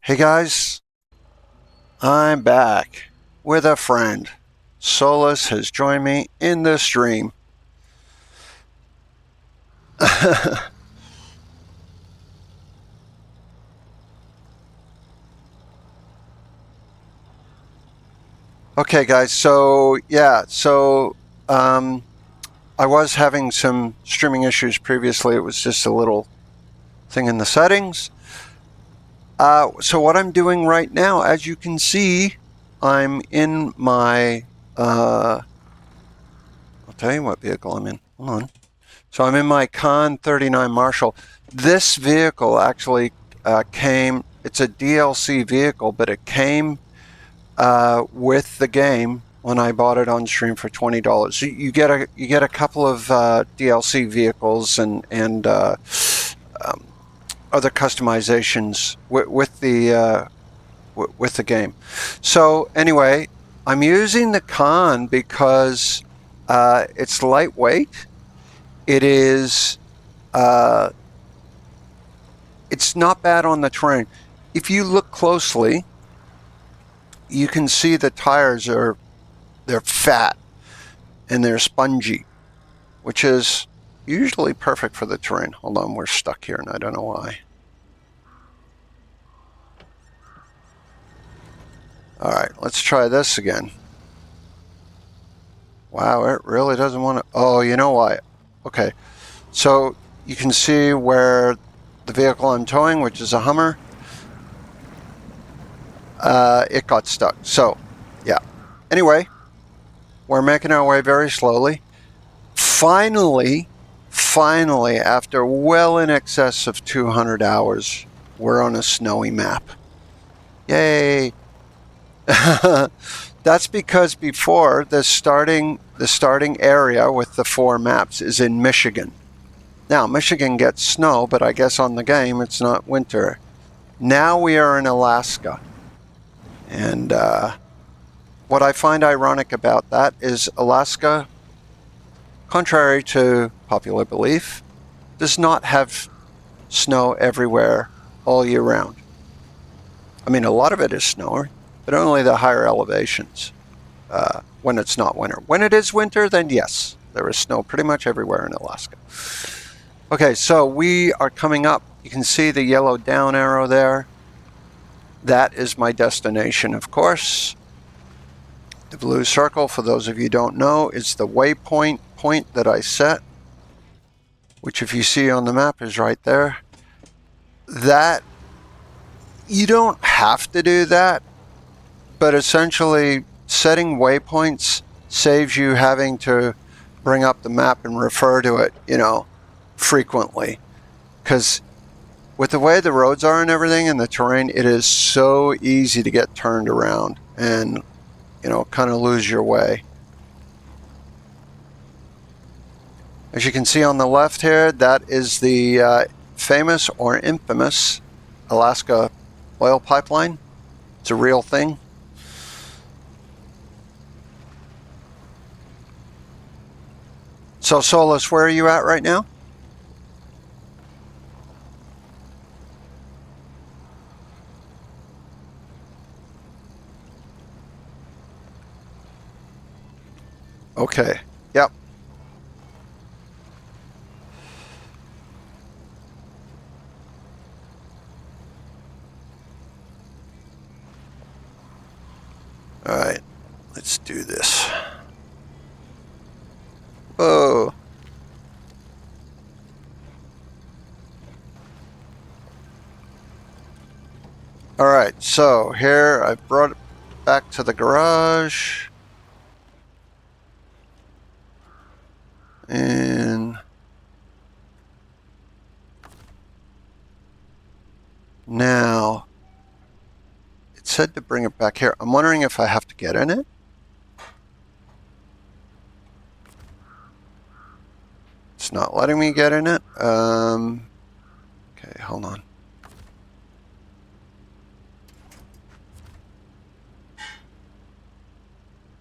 Hey guys, I'm back with a friend. Solus has joined me in the stream. Okay guys, um, I was having some streaming issues previously. It was just a little thing in the settings. So what I'm doing right now, as you can see, I'm in my, I'll tell you what vehicle I'm in. Hold on. So I'm in my Con 39 Marshall. This vehicle actually it's a DLC vehicle, but it came with the game when I bought it on stream for $20. So you get a couple of DLC vehicles and other customizations with the game. So anyway, I'm using the Con because it's lightweight. It is. It's not bad on the terrain. If you look closely, you can see the tires they're fat and they're spongy, which is usually perfect for the terrain. Hold on, we're stuck here and I don't know why. All right, let's try this again. Wow, it really doesn't want to. Oh, you know why? Okay, so you can see where the vehicle I'm towing, which is a Hummer, it got stuck. So, yeah. Anyway, we're making our way very slowly. Finally, after well in excess of 200 hours, we're on a snowy map. Yay! That's because before the starting area with the 4 maps is in Michigan. Now, Michigan gets snow, but I guess on the game it's not winter. Now we are in Alaska. And what I find ironic about that is Alaska, contrary to popular belief, does not have snow everywhere all year round. I mean, a lot of it is snow, but only the higher elevations when it's not winter. When it is winter, then yes, there is snow pretty much everywhere in Alaska. Okay, so we are coming up. You can see the yellow down arrow there. That is my destination, of course. The blue circle, for those of you who don't know, is the waypoint point that I set, which if you see on the map is right there. That, you don't have to do that, but essentially setting waypoints saves you having to bring up the map and refer to it, frequently. Because with the way the roads are and everything and the terrain, it is so easy to get turned around and, kind of lose your way. As you can see on the left here, that is the famous or infamous Alaska oil pipeline. It's a real thing. So Solus, where are you at right now? Okay. Yep. All right. Let's do this. Whoa. All right. So here I brought it back to the garage. And now it said to bring it back here. I'm wondering if I have to get in it. It's not letting me get in it. Okay, hold on.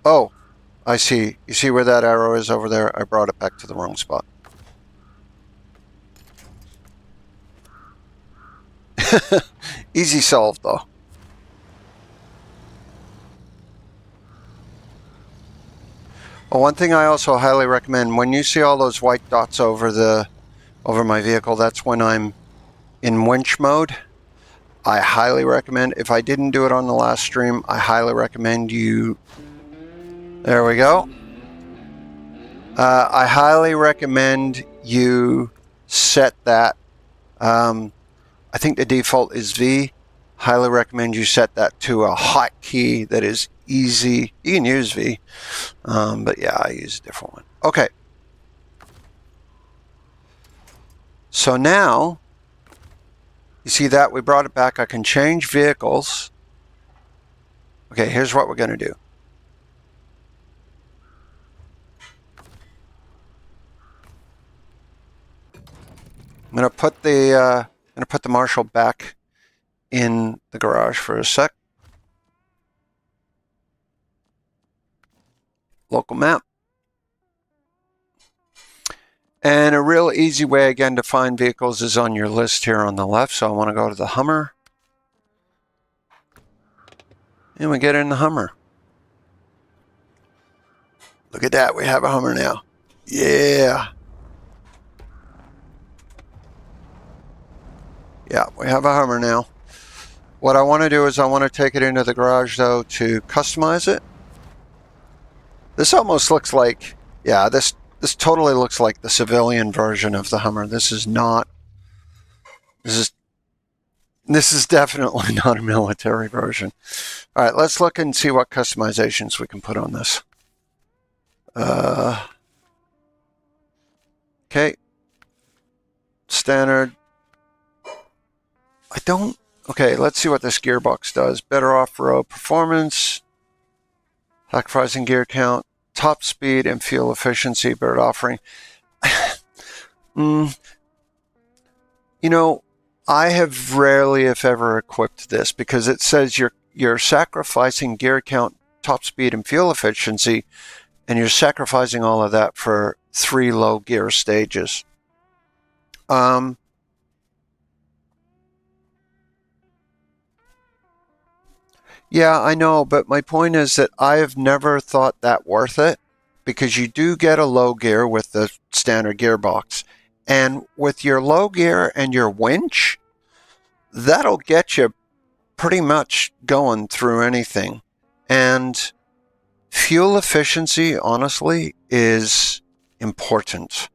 Oh, I see. You see where that arrow is over there? I brought it back to the wrong spot. Easy solved, though. Well, one thing I also highly recommend, when you see all those white dots over my vehicle, that's when I'm in winch mode. I highly recommend, if I didn't do it on the last stream, I highly recommend you, there we go. I highly recommend you set that. I think the default is V. Highly recommend you set that to a hotkey that is easy. You can use V, but yeah, I use a different one. Okay. So now, you see that we brought it back. I can change vehicles. Okay, here's what we're going to do. I'm going to put the Marshall back in the garage for a sec. Local map. And a real easy way, again, to find vehicles is on your list here on the left. So I want to go to the Hummer. And we get in the Hummer. Look at that. We have a Hummer now. Yeah. Yeah, we have a Hummer now. What I want to do is I want to take it into the garage, though, to customize it. This almost looks like, yeah, this totally looks like the civilian version of the Hummer. This is definitely not a military version. All right, let's look and see what customizations we can put on this. Okay. Standard. Okay, let's see what this gearbox does. Better off-road performance, sacrificing gear count, top speed, and fuel efficiency, better offering. You know, I have rarely, if ever, equipped this because it says you're sacrificing gear count, top speed, and fuel efficiency, and you're sacrificing all of that for 3 low gear stages. Yeah, I know, but my point is that I have never thought that worth it because you do get a low gear with the standard gearbox. And with your low gear and your winch, that'll get you pretty much going through anything. And fuel efficiency, honestly, is important,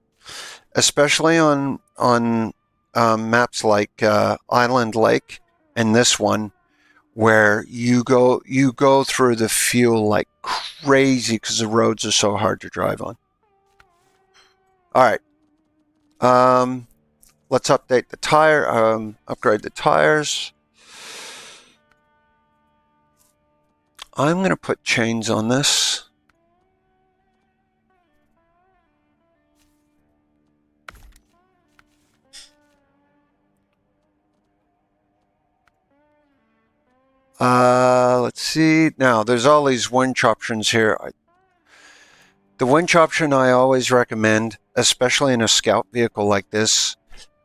especially on maps like Island Lake and this one, where you go through the fuel like crazy because the roads are so hard to drive on. All right. Let's update the tire, upgrade the tires. I'm going to put chains on this. Let's see. Now, there's all these winch options here. The winch option I always recommend, especially in a scout vehicle like this,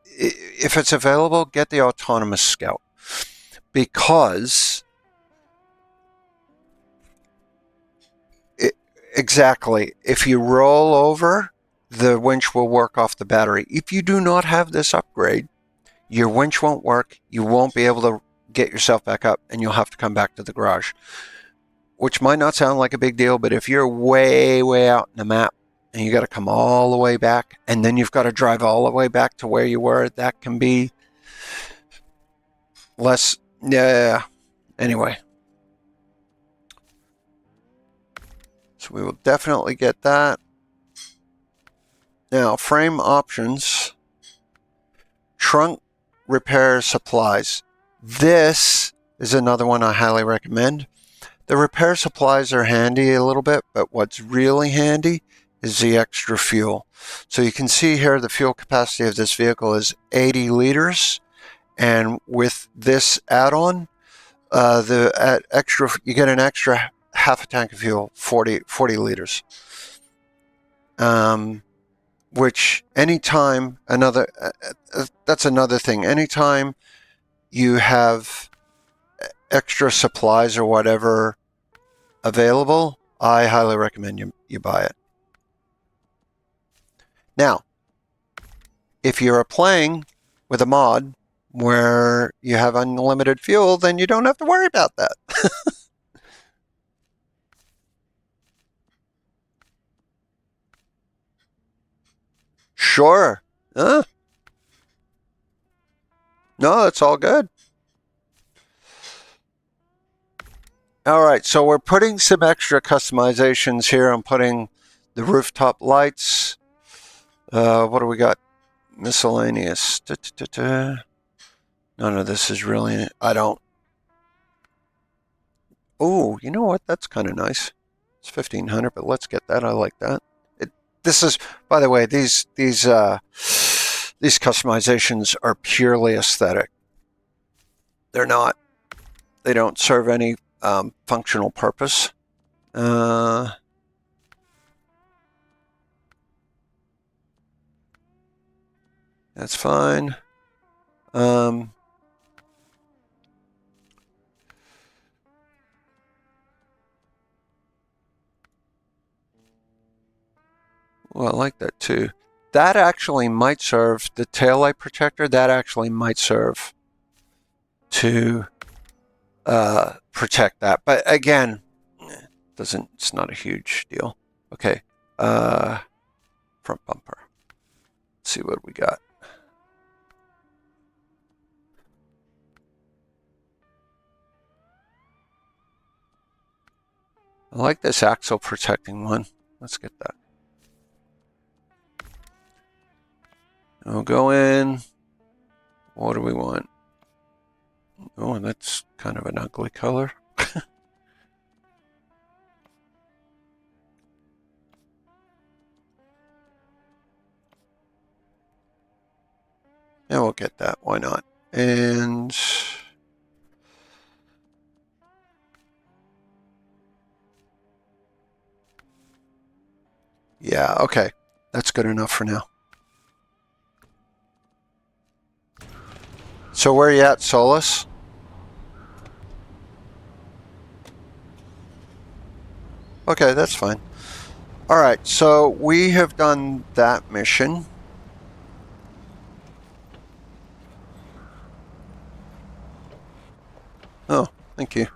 if it's available, get the autonomous scout. Because exactly, if you roll over, the winch will work off the battery. If you do not have this upgrade, your winch won't work. You won't be able to get yourself back up, and you'll have to come back to the garage, which might not sound like a big deal, but if you're way, way out in the map and you got to come all the way back, and then you've got to drive all the way back to where you were, that can be less. Yeah. Anyway. So we will definitely get that. Now, frame options. Trunk repair supplies. This is another one I highly recommend. The repair supplies are handy a little bit, but what's really handy is the extra fuel. So you can see here the fuel capacity of this vehicle is 80 liters. And with this add-on, you get an extra half a tank of fuel, 40 liters. Which anytime, that's another thing. Anytime you have extra supplies or whatever available, I highly recommend you buy it. Now, if you're playing with a mod where you have unlimited fuel, then you don't have to worry about that. Sure. No, it's all good. All right, so we're putting some extra customizations here. I'm putting the rooftop lights. What do we got? Miscellaneous. None of this is really, I don't. Oh, you know what? That's kind of nice. It's 1500, but let's get that. I like that. This is, by the way, these customizations are purely aesthetic. They're not. They don't serve any functional purpose. That's fine. Well, I like that too. That actually might serve, the taillight protector, that actually might serve to protect that. But again, it's not a huge deal. Okay. Front bumper. Let's see what we got. I like this axle protecting one. Let's get that. We'll go in. What do we want? Oh, that's kind of an ugly color. Yeah, we'll get that. Why not? And yeah, okay. That's good enough for now. So where are you at, Solus? Okay, that's fine. All right, so we have done that mission. Oh, thank you.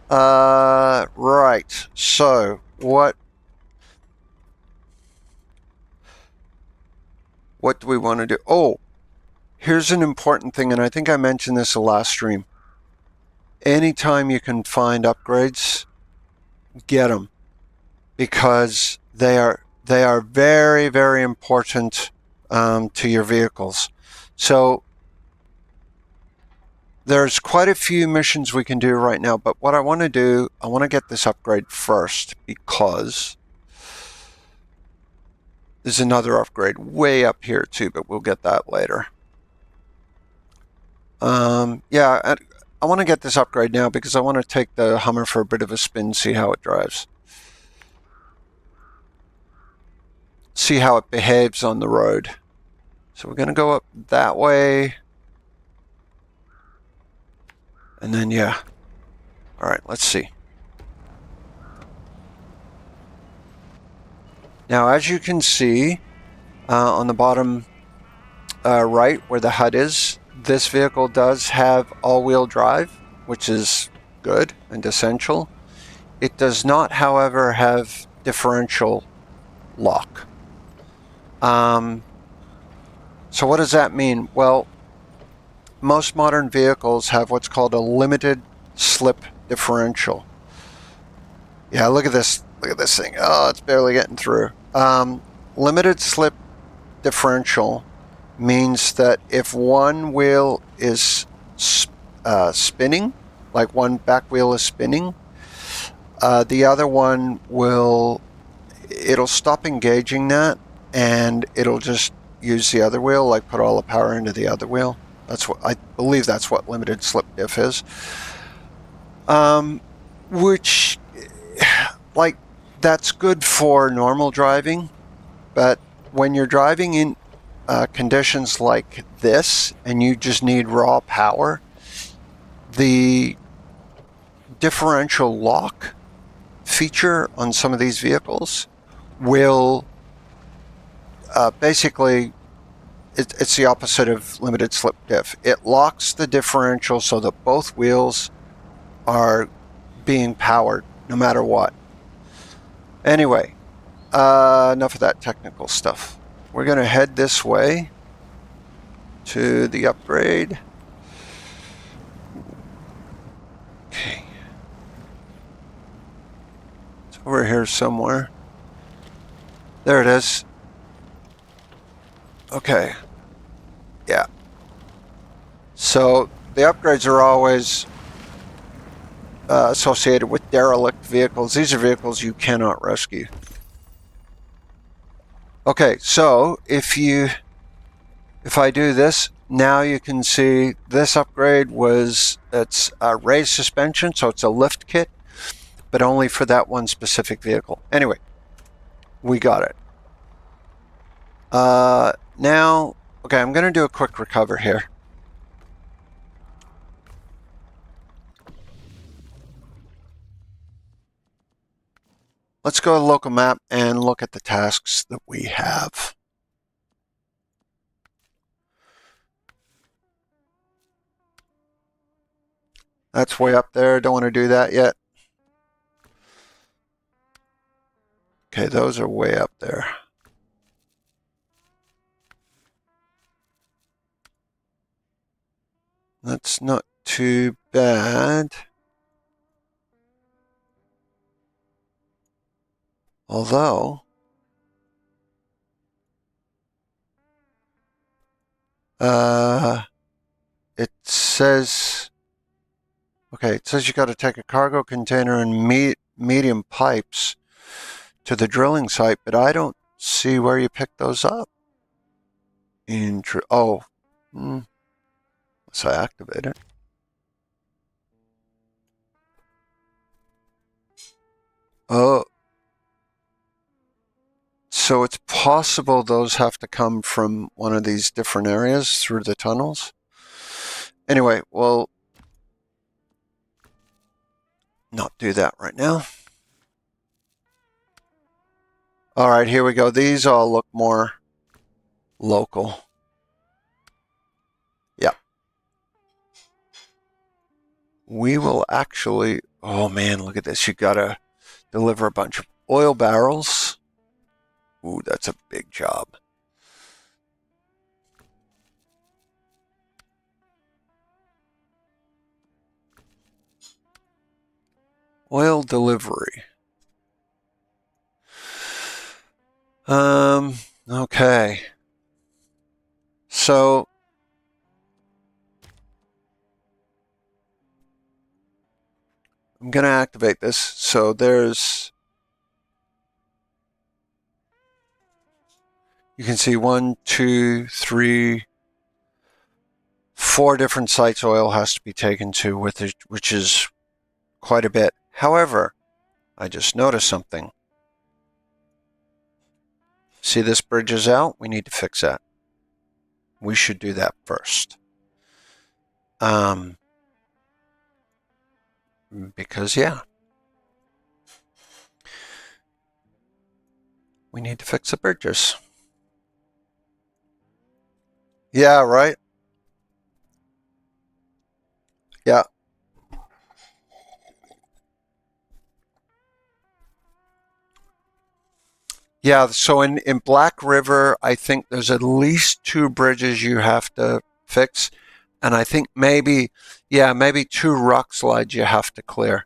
Right, so what do we want to do? Oh, here's an important thing, and I think I mentioned this the last stream. Anytime you can find upgrades, get them, because they are very, very important to your vehicles. So there's quite a few missions we can do right now, but what I want to do, I want to get this upgrade first, because there's another upgrade way up here too, but we'll get that later. Yeah, I want to get this upgrade now because I want to take the Hummer for a bit of a spin, see how it drives. See how it behaves on the road. So we're going to go up that way. And then, yeah. All right, let's see. Now, as you can see, on the bottom right where the HUD is, this vehicle does have all-wheel drive, which is good and essential. It does not, however, have differential lock. So what does that mean? Well, most modern vehicles have what's called a limited slip differential. Yeah, look at this. Look at this thing. Oh, it's barely getting through. Limited slip differential means that if one wheel is spinning, like one back wheel is spinning, the other one it'll stop engaging that, and it'll just use the other wheel, like put all the power into the other wheel. That's what I believe. That's what limited slip diff is. Which, like, that's good for normal driving, but when you're driving in conditions like this and you just need raw power, the differential lock feature on some of these vehicles will basically, it's the opposite of limited slip diff. It locks the differential so that both wheels are being powered no matter what. Anyway, enough of that technical stuff. We're going to head this way to the upgrade. Okay. It's over here somewhere. There it is. Okay. Yeah. So the upgrades are always associated with derelict vehicles. These are vehicles you cannot rescue. Okay, so if I do this, now you can see this upgrade it's a raised suspension, so it's a lift kit, but only for that one specific vehicle. Anyway, we got it. Now, okay, I'm going to do a quick recover here. Let's go to the local map and look at the tasks that we have. That's way up there. Don't want to do that yet. Okay, those are way up there. That's not too bad. Although, it says, okay, it says you got to take a cargo container and medium pipes to the drilling site, but I don't see where you pick those up. Oh, so I activate it. Oh, so it's possible those have to come from one of these different areas through the tunnels. Anyway, we'll not do that right now. All right, here we go. These all look more local. Yeah. We will actually, oh man, look at this. You gotta deliver a bunch of oil barrels. Ooh, that's a big job. Oil delivery. Okay. So I'm going to activate this. So you can see 1, 2, 3, 4 different sites oil has to be taken to, which is quite a bit. However, I just noticed something. See, this bridge is out. We need to fix that. We should do that first. Because, yeah. We need to fix the bridges. Yeah, right? Yeah. Yeah, so in Black River, I think there's at least 2 bridges you have to fix. And I think maybe 2 rock slides you have to clear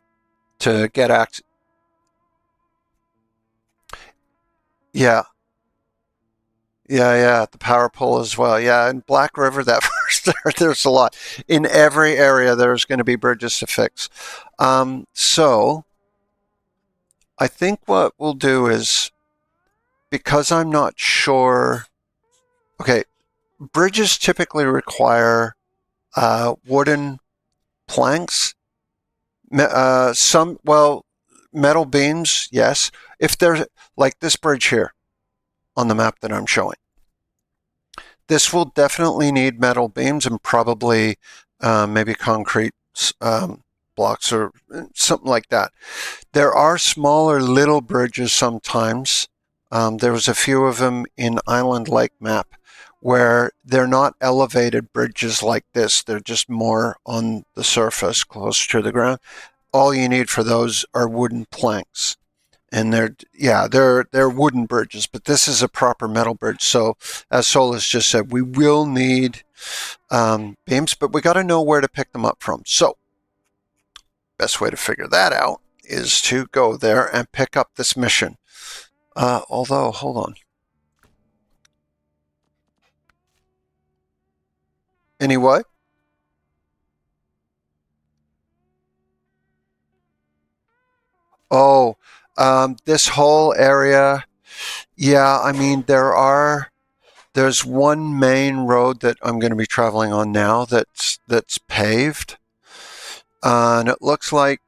to get access. Yeah. Yeah, the power pole as well. Yeah, in Black River, that first there's a lot. In every area, there's going to be bridges to fix. So I think what we'll do is, because I'm not sure, okay, bridges typically require wooden planks. Metal beams, yes. If there's, like this bridge here on the map that I'm showing, this will definitely need metal beams and probably maybe concrete blocks or something like that. There are smaller little bridges sometimes There was a few of them in Island Lake map where they're not elevated bridges like this. They're just more on the surface, close to the ground. All you need for those are wooden planks. And they're wooden bridges, but this is a proper metal bridge. So as Solus just said, we will need beams, but we got to know where to pick them up from. So best way to figure that out is to go there and pick up this mission. Although, hold on. Anyway. Oh, this whole area. Yeah, I mean, there's one main road that I'm going to be traveling on now that's paved. And it looks like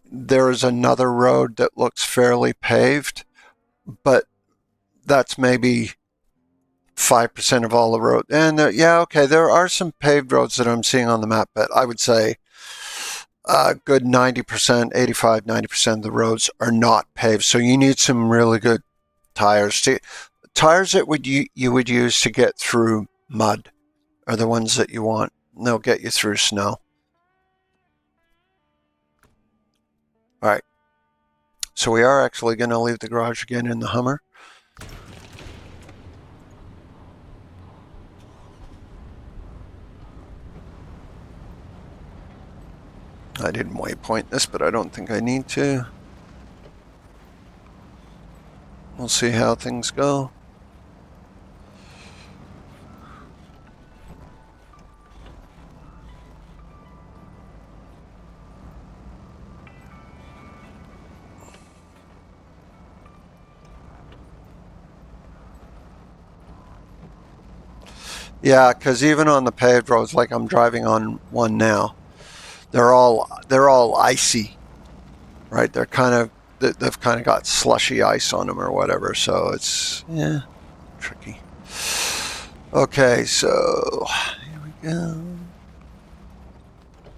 there is another road that looks fairly paved, but that's maybe 5% of all the road. And yeah, okay, there are some paved roads that I'm seeing on the map, but I would say a good 90%, 85, 90% of the roads are not paved. So you need some really good tires. Tires that you would use to get through mud are the ones that you want. They'll get you through snow. All right. So we are actually going to leave the garage again in the Hummer. I didn't waypoint this, but I don't think I need to. We'll see how things go. Yeah, because even on the paved roads, like I'm driving on one now, they're all icy, right? They've kind of got slushy ice on them or whatever. So it's tricky. Okay, so here we go.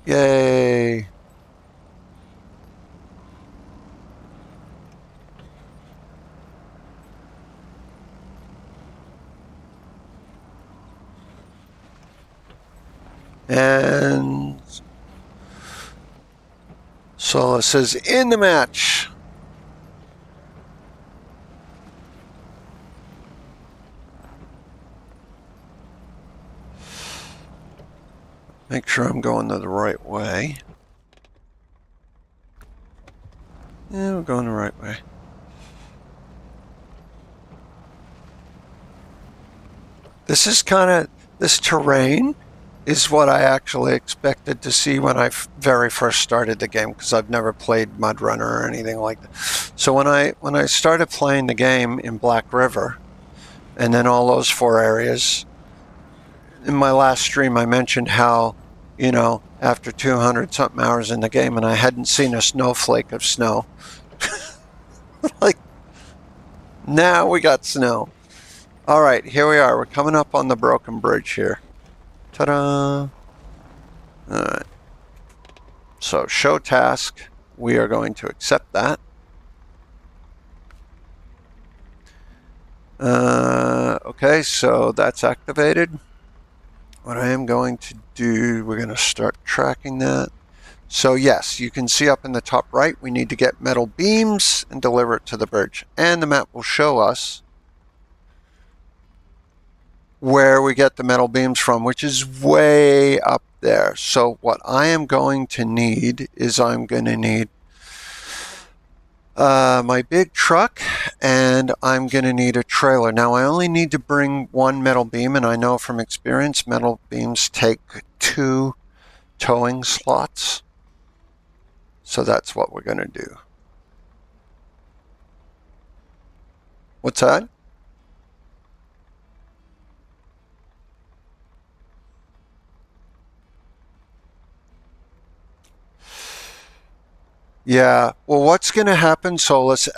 Yay! And Solus says, in the match. Make sure I'm going the right way. Yeah, we're going the right way. This terrain is what I actually expected to see when I very first started the game, because I've never played Mud Runner or anything like that. So when I started playing the game in Black River, and then all those 4 areas, in my last stream I mentioned how, after 200 something hours in the game and I hadn't seen a snowflake of snow. Like, now we got snow. All right, here we are. We're coming up on the broken bridge here. Ta-da! All right. So show task. We are going to accept that. Okay, so that's activated. What I am going to do, we're going to start tracking that. So yes, you can see up in the top right, we need to get metal beams and deliver it to the bridge. And the map will show us where we get the metal beams from, which is way up there. So what I am going to need is I'm going to need my big truck, and I'm going to need a trailer. Now I only need to bring 1 metal beam, and I know from experience metal beams take 2 towing slots. So that's what we're going to do. What's that? Yeah, well, what's going to happen, Solus,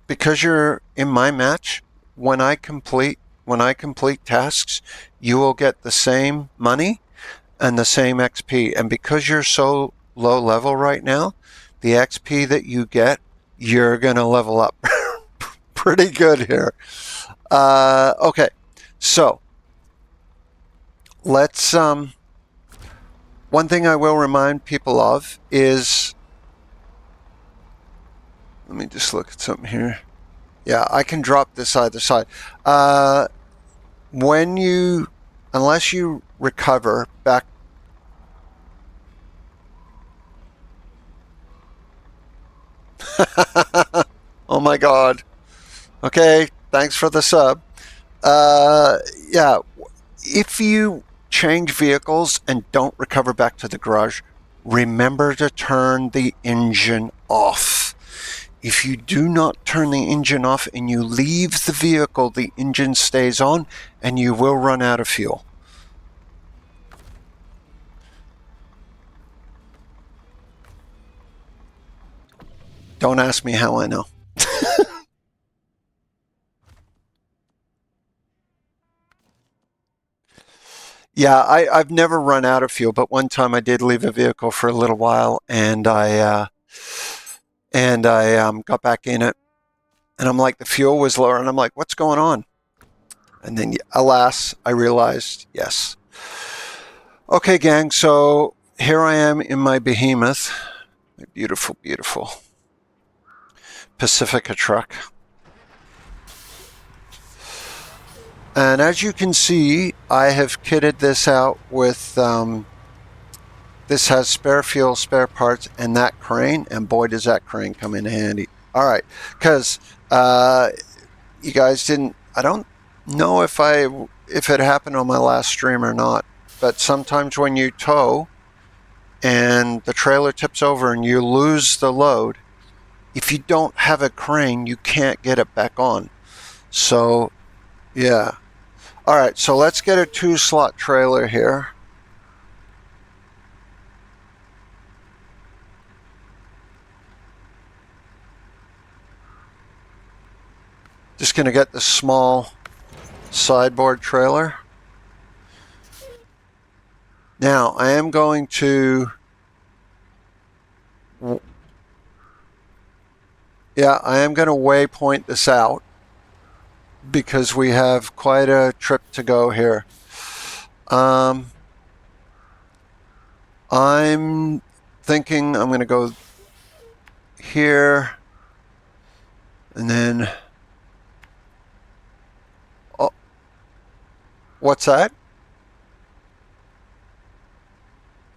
because you're in my match, when I complete tasks, you will get the same money and the same XP. And because you're so low level right now, the XP that you get, you're going to level up pretty good here. Okay, so let's. One thing I will remind people of is. Let me just look at something here. Yeah, I can drop this either side. Unless you recover back. Oh my God. Okay, thanks for the sub. Yeah, if you change vehicles and don't recover back to the garage, remember to turn the engine off. If you do not turn the engine off and you leave the vehicle, the engine stays on and you will run out of fuel. Don't ask me how I know. Yeah, I've never run out of fuel, but one time I did leave a vehicle for a little while, and I got back in it, and I'm like, the fuel was lower, and I'm like, what's going on? And then, alas, I realized, yes. Okay, gang, so here I am in my behemoth, my beautiful, beautiful Pacifica truck. And as you can see, I have kitted this out with, this has spare fuel, spare parts, and that crane, and boy does that crane come in handy. All right, because you guys didn't, I don't know if it happened on my last stream or not, but sometimes when you tow and the trailer tips over and you lose the load, if you don't have a crane, you can't get it back on. So, yeah. All right, so let's get a 2-slot trailer here. Just going to get the small sideboard trailer. Now, I am going to... Yeah, I am going to waypoint this out, because we have quite a trip to go here. I'm thinking I'm going to go here, and then... Oh, what's that?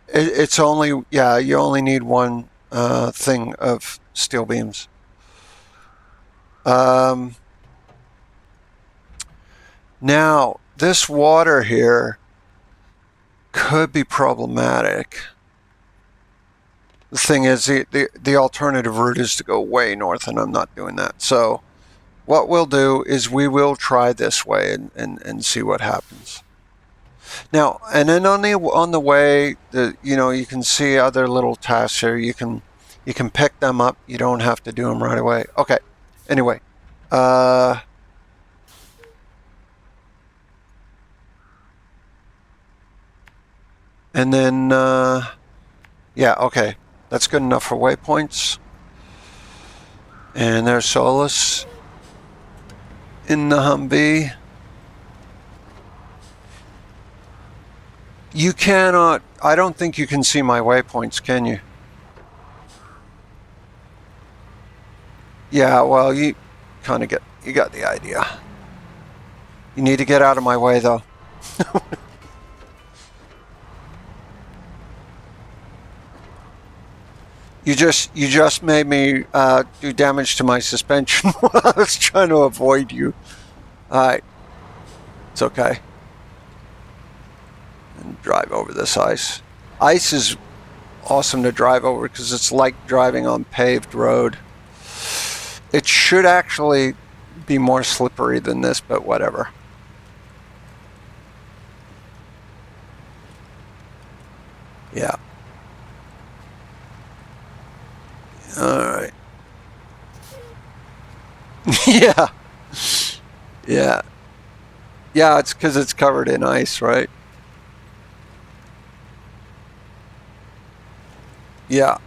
It's only, yeah, you only need one thing of steel beams. Now, this water here could be problematic. The thing is, the alternative route is to go way north, and I'm not doing that. So what we'll do is we will try this way and see what happens. Now, and then on the way, you can see other little tasks here. You can pick them up. You don't have to do them right away. Okay. Anyway, and then, yeah, okay. That's good enough for waypoints. And there's Solus in the Humvee. You cannot, I don't think you can see my waypoints, can you? Yeah, well, you kind of you got the idea. You need to get out of my way, though. You just made me do damage to my suspension while I was trying to avoid you. Alright. It's okay. And drive over this ice. Ice is awesome to drive over because it's like driving on paved road. It should actually be more slippery than this, but whatever. Yeah. Alright. Yeah. Yeah. Yeah, it's because it's covered in ice, right? Yeah.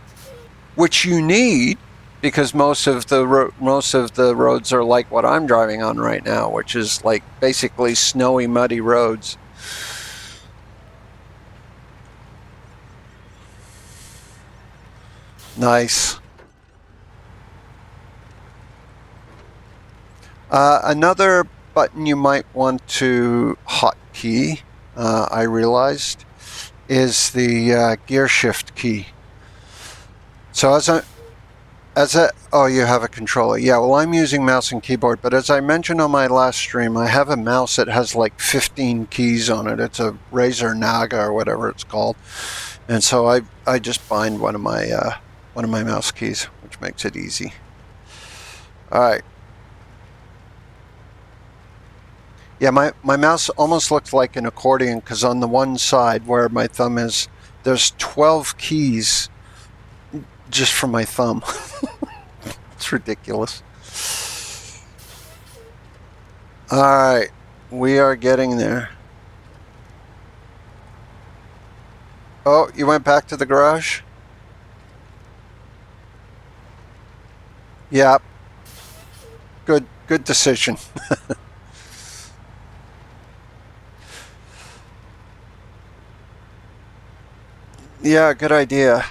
Which you need because most of the roads are like what I'm driving on right now, which is like basically snowy, muddy roads. Nice. Another button you might want to hotkey, I realized, is the gear shift key. So oh, you have a controller. Yeah, well, I'm using mouse and keyboard, but as I mentioned on my last stream, I have a mouse that has like 15 keys on it. It's a Razer Naga or whatever it's called, and so I just bind one of my mouse keys, which makes it easy. All right. Yeah, my mouse almost looks like an accordion because on the one side where my thumb is, there's 12 keys just for my thumb. It's ridiculous. All right, we are getting there. Oh, you went back to the garage? Yeah. Good decision. Yeah, good idea.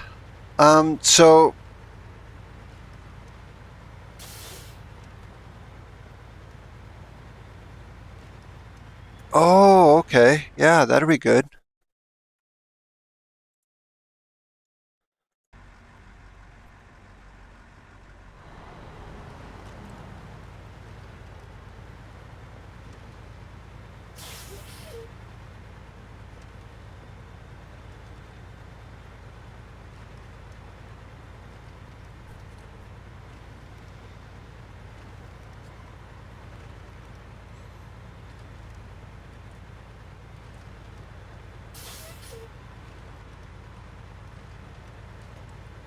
So oh, okay. Yeah, that'll be good.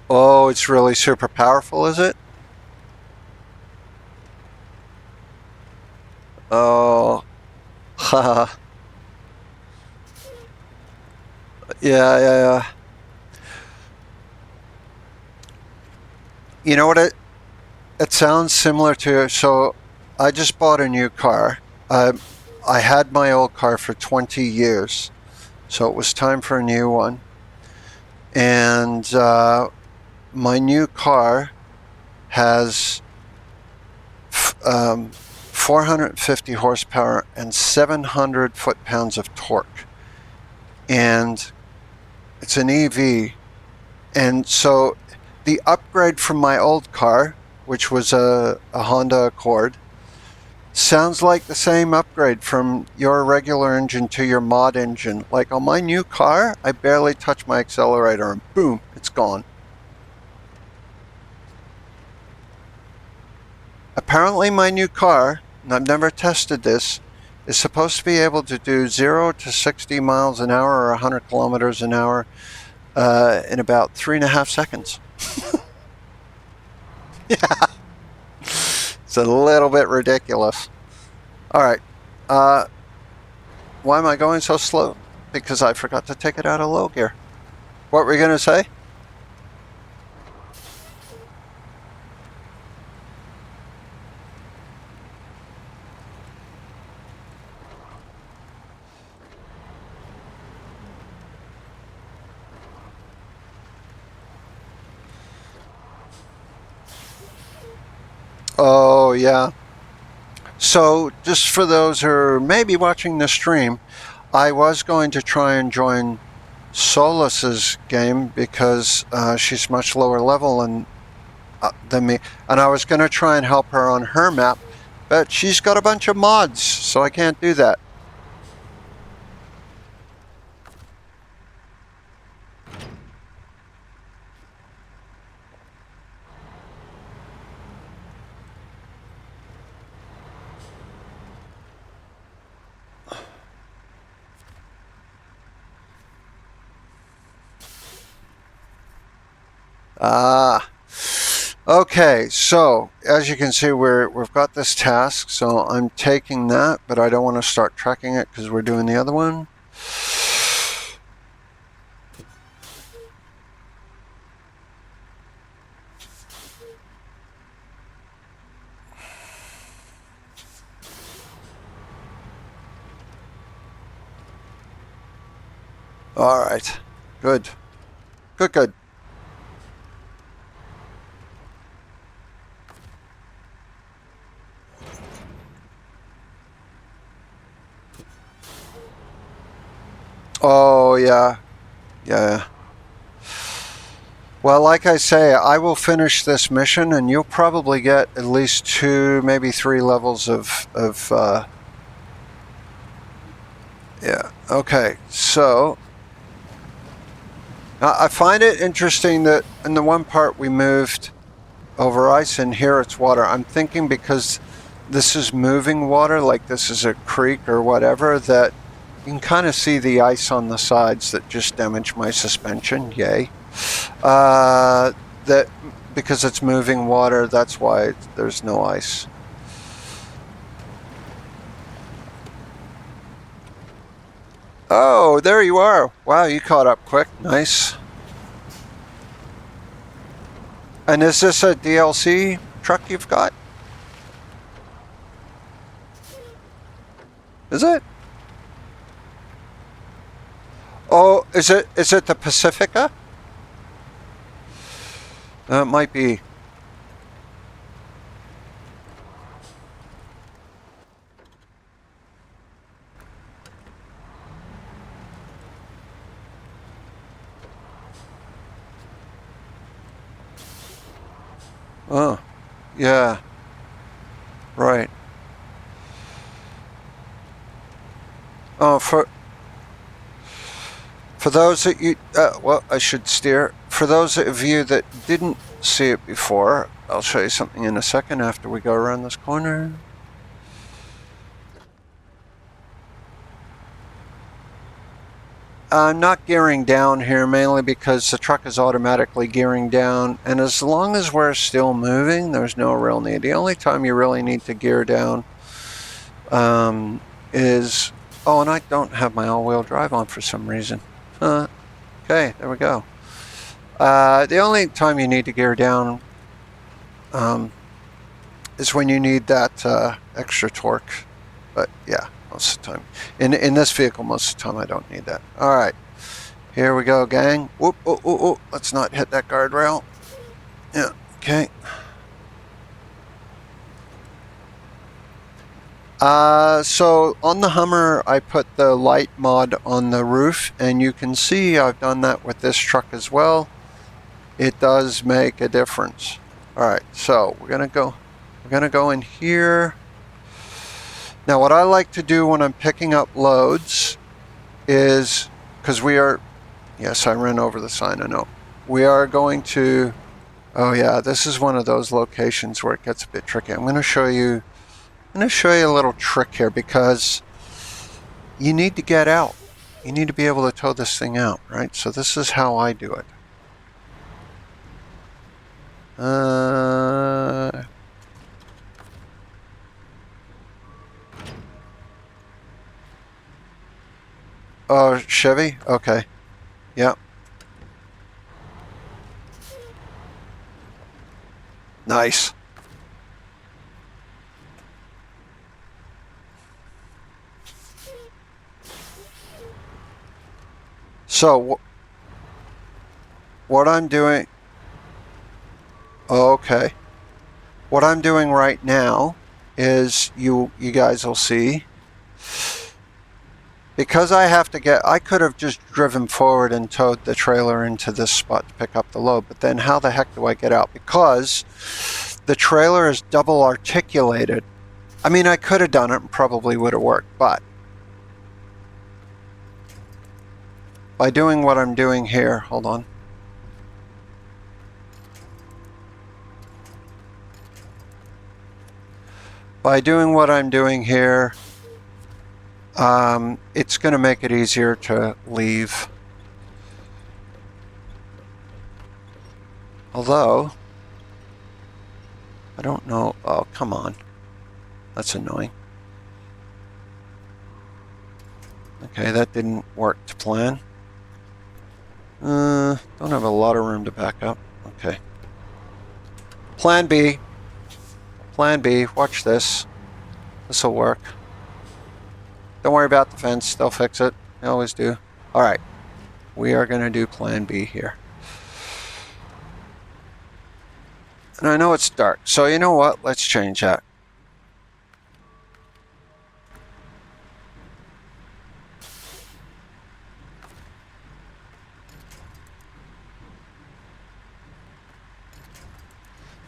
Oh, it's really super powerful, is it? Oh, haha. Yeah. You know what it sounds similar to? So I just bought a new car. I had my old car for 20 years, so it was time for a new one. And my new car has 450 horsepower and 700 foot-pounds of torque. And it's an EV. And so the upgrade from my old car, which was a Honda Accord, sounds like the same upgrade from your regular engine to your mod engine. Like on my new car, I barely touch my accelerator and boom, it's gone. Apparently my new car, and I've never tested this, is supposed to be able to do 0 to 60 miles an hour or 100 kilometers an hour in about 3.5 seconds. Yeah, it's a little bit ridiculous. All right. Why am I going so slow? Because I forgot to take it out of low gear. What were you going to say? Oh, yeah. So, just for those who are maybe watching the stream, I was going to try and join Solus's game because she's much lower level than me, and I was going to try and help her on her map, but she's got a bunch of mods, so I can't do that. Ah. Okay, so as you can see, we've got this task, so I'm taking that, but I don't want to start tracking it because we're doing the other one. All right. Good. Good, good. Oh, yeah. Yeah. Well, like I say, I will finish this mission, and you'll probably get at least 2, maybe 3 levels of yeah. Okay, so I find it interesting that in the one part we moved over ice, and here it's water. I'm thinking because this is moving water, like this is a creek or whatever, that you can kind of see the ice on the sides that just damaged my suspension. Yay. That because it's moving water, that's why there's no ice. Oh, there you are. Wow, you caught up quick. Nice. And is this a DLC truck you've got? Is it? Oh, is it the Pacifica? It might be. Oh, yeah. Right. Oh, for those that you, well, I should steer. For those of you that didn't see it before, I'll show you something in a second after we go around this corner. I'm not gearing down here mainly because the truck is automatically gearing down, and as long as we're still moving, there's no real need. The only time you really need to gear down is, oh, and I don't have my all-wheel drive on for some reason. Okay, there we go. The only time you need to gear down is when you need that extra torque. But yeah, most of the time. In this vehicle, most of the time I don't need that. All right, here we go, gang. Whoop, whoop, whoop, whoop. Let's not hit that guardrail. Yeah, okay. So on the Hummer, I put the light mod on the roof, and you can see I've done that with this truck as well. It does make a difference. All right, so we're gonna go in here. Now, what I like to do when I'm picking up loads is, because we are, yes, I ran over the sign, I know. We are going to, oh yeah, this is one of those locations where it gets a bit tricky. I'm going to show you a little trick here because you need to get out. You need to be able to tow this thing out, right? So this is how I do it. Oh, Chevy? Okay. Yep. Nice. So, what I'm doing... Okay. What I'm doing right now is, you guys will see, because I have to get, I could have just driven forward and towed the trailer into this spot to pick up the load, but then how the heck do I get out? Because the trailer is double articulated. I mean, I could have done it and probably would have worked, but by doing what I'm doing here, hold on. By doing what I'm doing here, it's going to make it easier to leave. Although, I don't know. Oh, come on. That's annoying. Okay, that didn't work to plan. Don't have a lot of room to back up. Okay. Plan B. Plan B. Watch this. This'll work. Don't worry about the fence. They'll fix it. They always do. All right. We are going to do plan B here. And I know it's dark, so you know what? Let's change that.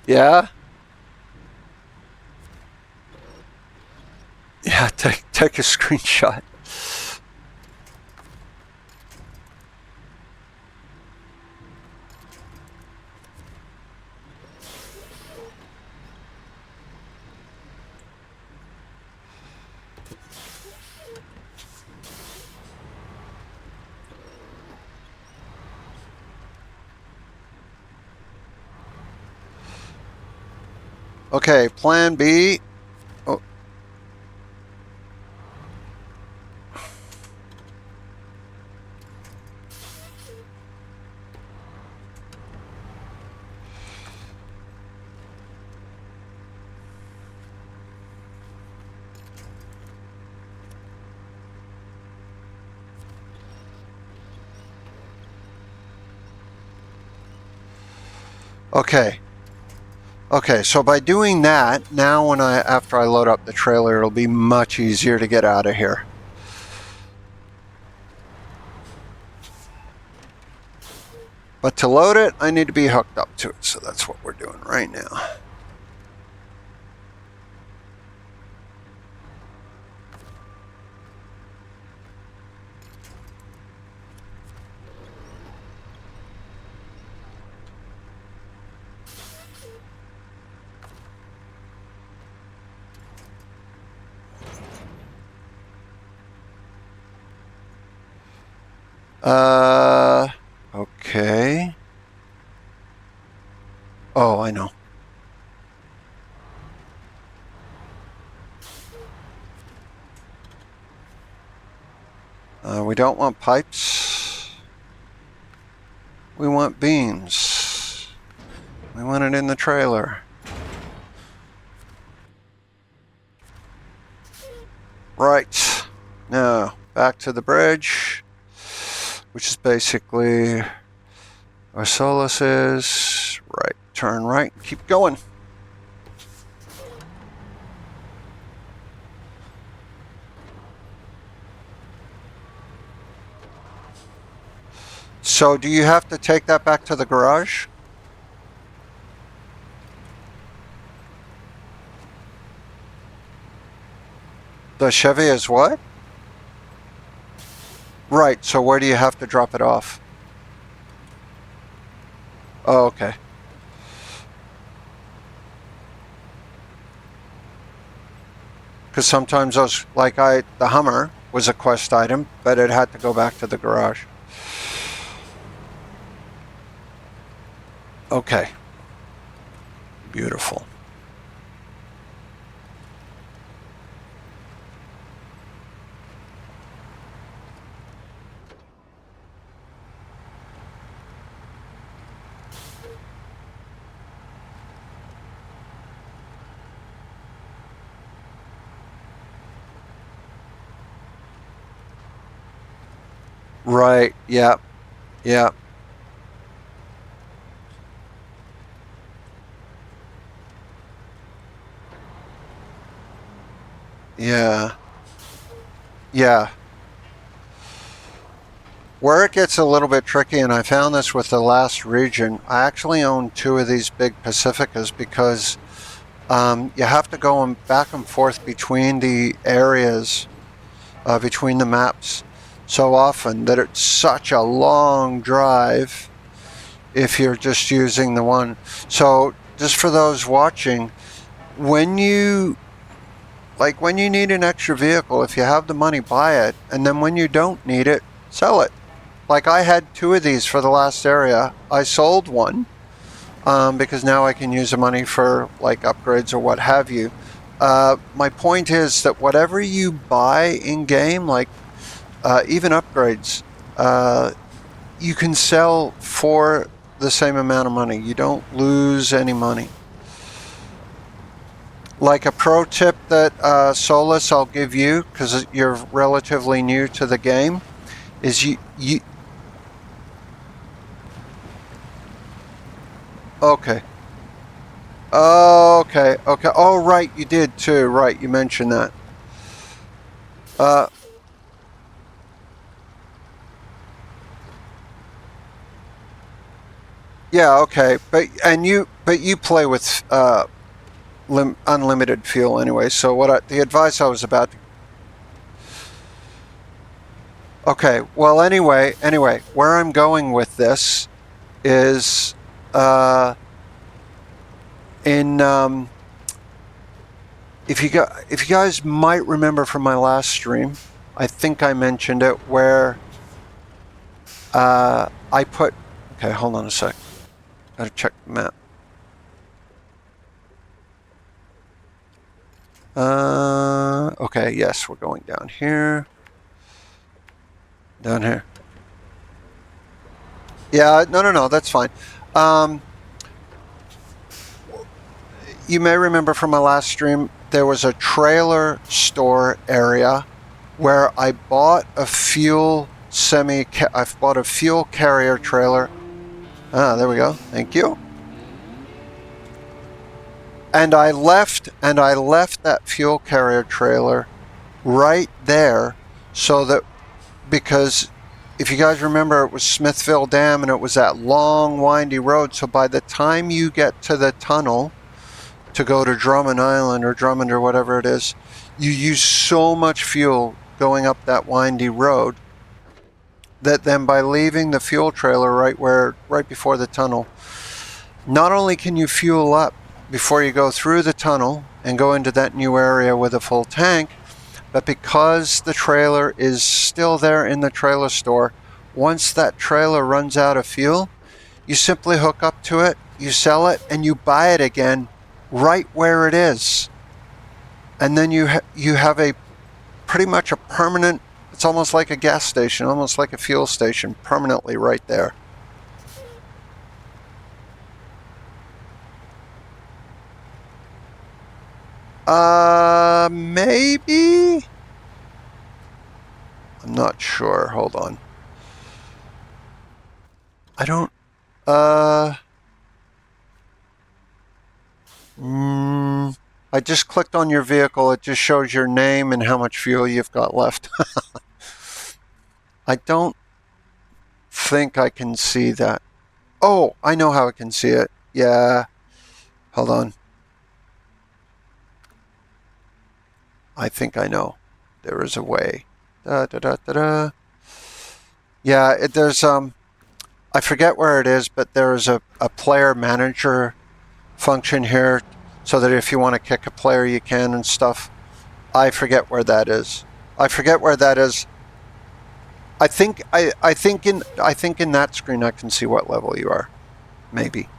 Yeah? Yeah, take a screenshot. Okay, plan B. Oh. Okay. Okay, so by doing that, now after I load up the trailer, it'll be much easier to get out of here. But to load it, I need to be hooked up to it, so that's what we're doing right now. Okay. Oh, I know. We don't want pipes. We want beams. We want it in the trailer. Right. Now, back to the bridge, which is basically where Solus is. Right. Turn right. Keep going. So do you have to take that back to the garage? The Chevy is what? Right, so where do you have to drop it off? Oh, okay. Because sometimes those, the Hummer was a quest item, but it had to go back to the garage. Okay. Beautiful. Right, yeah, yeah. Yeah. Yeah. Where it gets a little bit tricky, and I found this with the last region, I actually own 2 of these big Pacificas because you have to go back and forth between the areas, between the maps so often that it's such a long drive if you're just using the one. So just for those watching, when you need an extra vehicle, if you have the money, buy it, and then when you don't need it, sell it. Like I had 2 of these for the last area. I sold one because now I can use the money for upgrades or what have you. My point is that whatever you buy in game, even upgrades, you can sell for the same amount of money. You don't lose any money. Like a pro tip that Solus I'll give you, because you're relatively new to the game, is Okay. Okay. Okay. Oh, right. You did too. Right. You mentioned that. Uh, yeah. Okay. But you play with unlimited fuel anyway. So the advice I was about to. Okay. Well, anyway, where I'm going with this is in if you guys might remember from my last stream, I think I mentioned it where I put. Okay, hold on a sec. Gotta check the map. Okay, yes, we're going down here. Down here. Yeah, no, that's fine. Um, you may remember from my last stream, there was a trailer store area where I bought a I've bought a fuel carrier trailer. Ah, there we go. Thank you. And I left that fuel carrier trailer right there so that because if you guys remember, it was Smithville Dam and it was that long, windy road. So by the time you get to the tunnel to go to Drummond Island or Drummond or whatever it is, you use so much fuel going up that windy road that then by leaving the fuel trailer right before the tunnel, not only can you fuel up before you go through the tunnel and go into that new area with a full tank, but because the trailer is still there in the trailer store, once that trailer runs out of fuel, you simply hook up to it, you sell it, and you buy it again right where it is. And then you have a pretty much a permanent, it's almost like a gas station, almost like a fuel station, permanently right there. Maybe? I'm not sure. Hold on. I don't, uh, I just clicked on your vehicle. It just shows your name and how much fuel you've got left. I don't think I can see that. Oh, I know how I can see it. Yeah. Hold on. I think I know. There is a way. Da, da, da, da, da. Yeah, I forget where it is, but there is a player manager function here so that if you want to kick a player, you can and stuff. I forget where that is. I forget where that is. I think in that screen I can see what level you are. Maybe.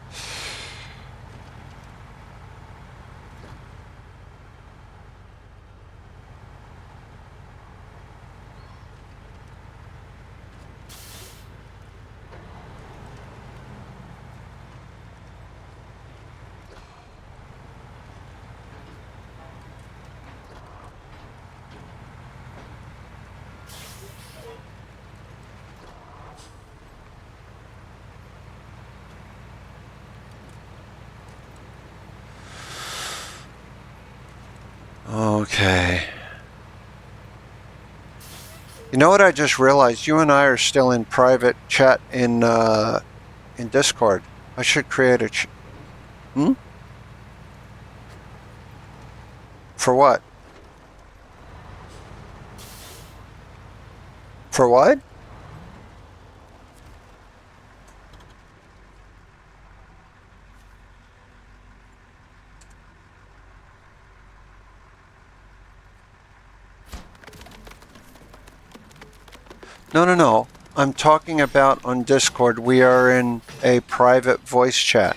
Okay. You know what I just realized? You and I are still in private chat in Discord. I should create a hmm? For what? For what? No. I'm talking about on Discord. We are in a private voice chat.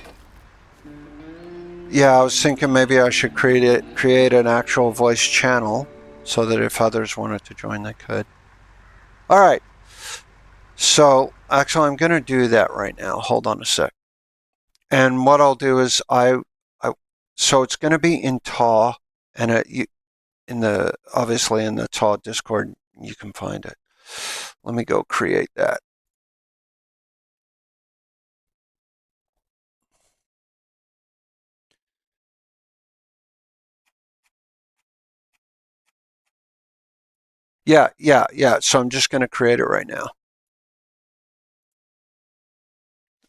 Yeah, I was thinking maybe I should create an actual voice channel so that if others wanted to join, they could. All right. So actually, I'm going to do that right now. Hold on a sec. And what I'll do is I so it's going to be in TAW, and obviously in the TAW Discord you can find it. Let me go create that. Yeah. So I'm just going to create it right now.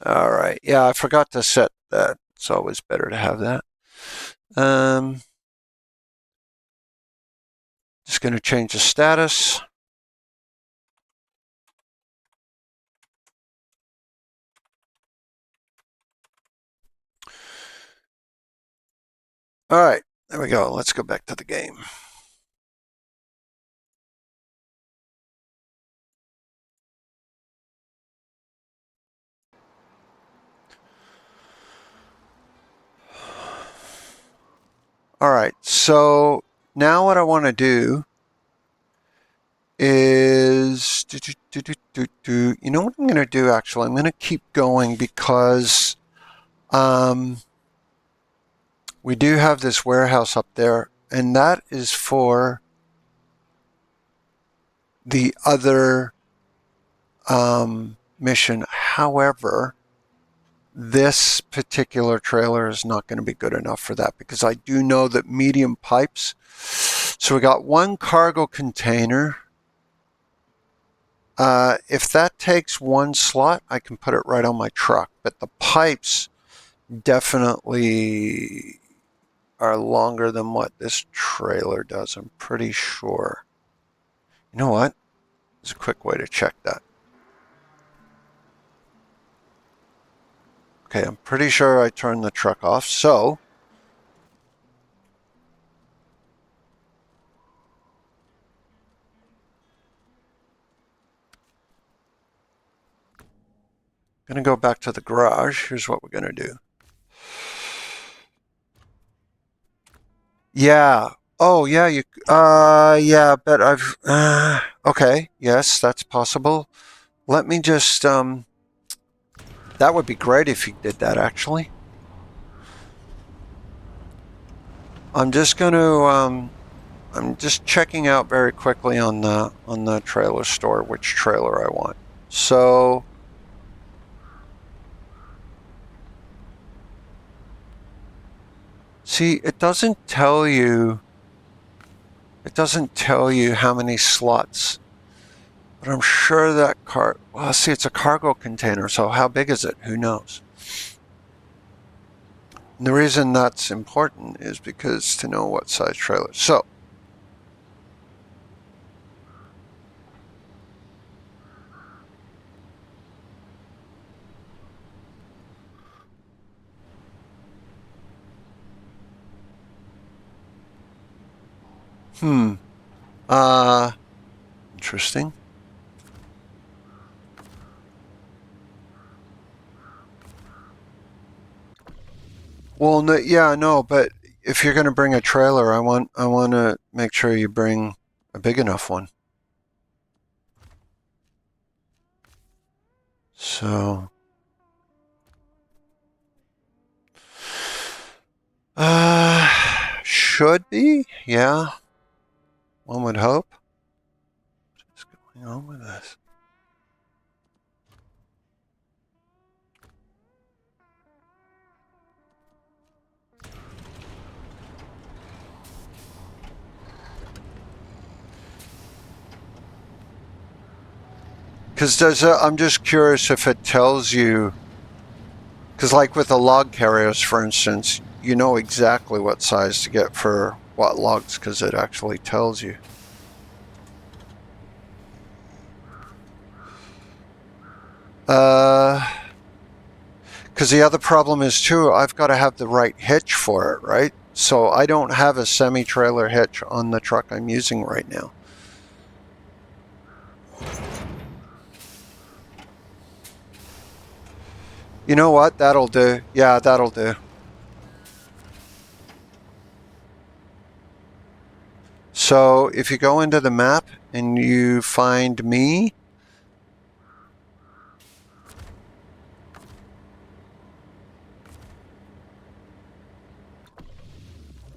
All right. Yeah, I forgot to set that. It's always better to have that. Just going to change the status. All right, there we go. Let's go back to the game. All right, so now what I want to do is, you know what I'm going to do actually? I'm going to keep going because we do have this warehouse up there, and that is for the other mission. However, this particular trailer is not going to be good enough for that because I do know that medium pipes. So we got one cargo container. If that takes one slot, I can put it right on my truck. But the pipes definitely are longer than what this trailer does, I'm pretty sure. You know what? There's a quick way to check that. Okay, I'm pretty sure I turned the truck off, so I'm going to go back to the garage. Here's what we're going to do. Yeah. Oh, yeah, yeah, but okay, yes, that's possible. Let me just, that would be great if you did that, actually. I'm just going to, I'm just checking out very quickly on the trailer store which trailer I want. So, see, it doesn't tell you how many slots. But I'm sure that well, see, it's a cargo container, so how big is it? Who knows? And the reason that's important is because to know what size trailer. So, interesting. Well, no, yeah, no, but if you're going to bring a trailer, I want to make sure you bring a big enough one. So, should be, yeah. One would hope. What's going on with this? Because I'm just curious if it tells you. Because like with the log carriers, for instance, you know exactly what size to get for what logs because it actually tells you. Because the other problem is too, I've got to have the right hitch for it, right? So I don't have a semi-trailer hitch on the truck I'm using right now. You know what? That'll do. Yeah, that'll do. So if you go into the map and you find me,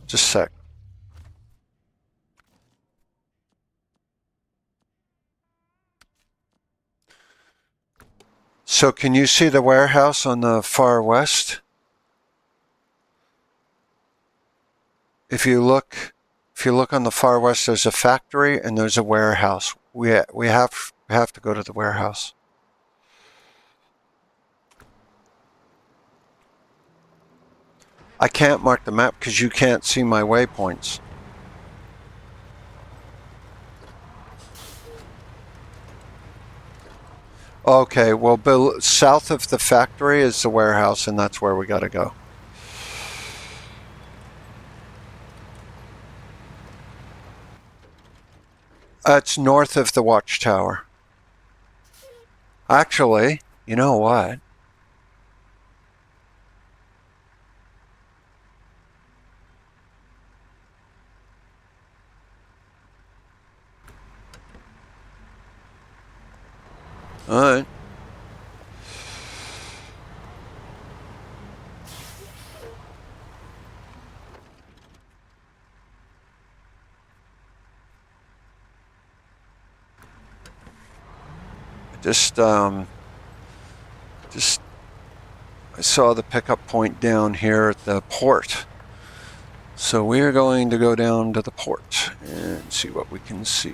just a sec. So can you see the warehouse on the far west? If you look if you look on the far west, there's a factory and there's a warehouse. We have to go to the warehouse. I can't mark the map because you can't see my waypoints. Okay, well, south of the factory is the warehouse, and that's where we got to go. It's north of the watchtower. Actually, you know what? All right. I saw the pickup point down here at the port. So we're going to go down to the port and see what we can see.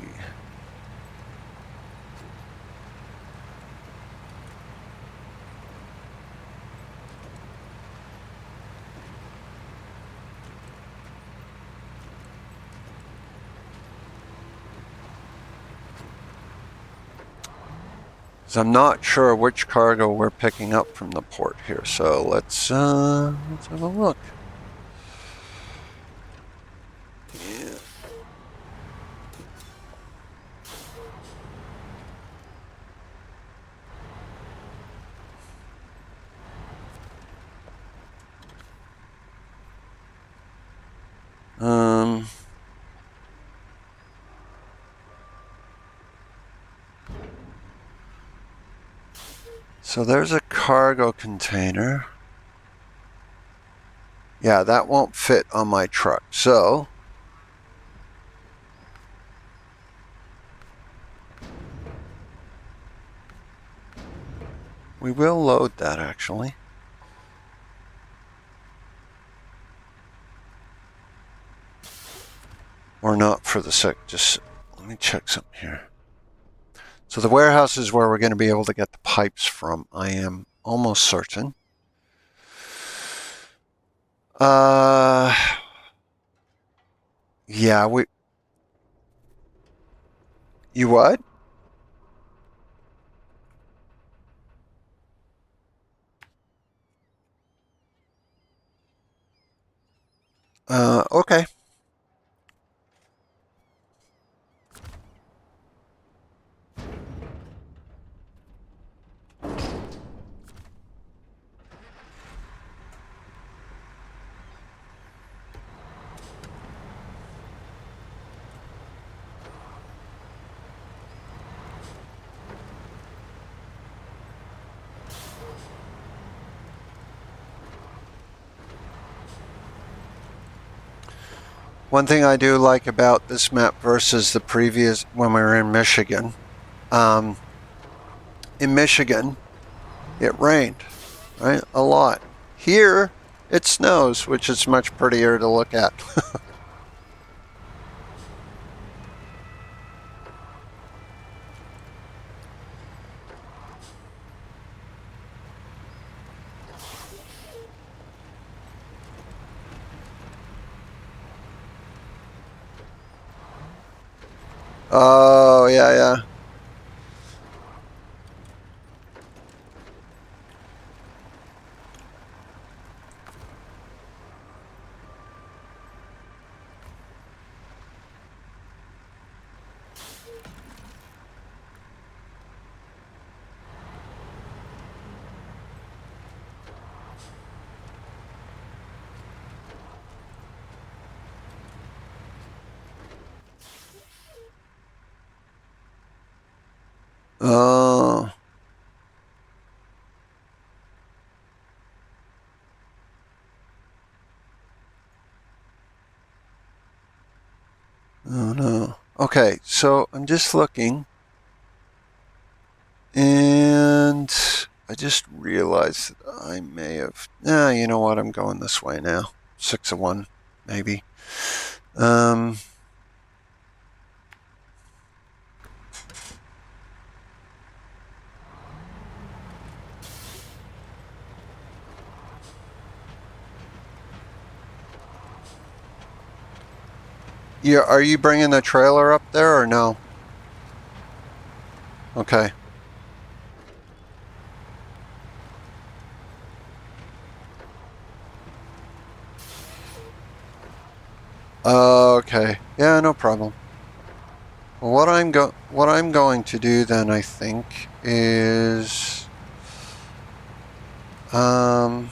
I'm not sure which cargo we're picking up from the port here, so let's have a look. Yeah. So there's a cargo container. Yeah, that won't fit on my truck. So we will load that actually. Or not for the sec. Just let me check something here. So the warehouse is where we're going to be able to get the pipes from. I am almost certain. Yeah, you what? Okay. One thing I do like about this map versus the previous when we were in Michigan, it rained, right? A lot. Here, it snows, which is much prettier to look at. Oh, yeah, yeah. Oh. Oh no. Okay, so I'm just looking, and I just realized that I may have. You know what? I'm going this way now. 6 of 1, maybe. Yeah, are you bringing the trailer up there or no? Okay. Okay. Yeah, no problem. Well, what I'm going to do then, I think, is hmm.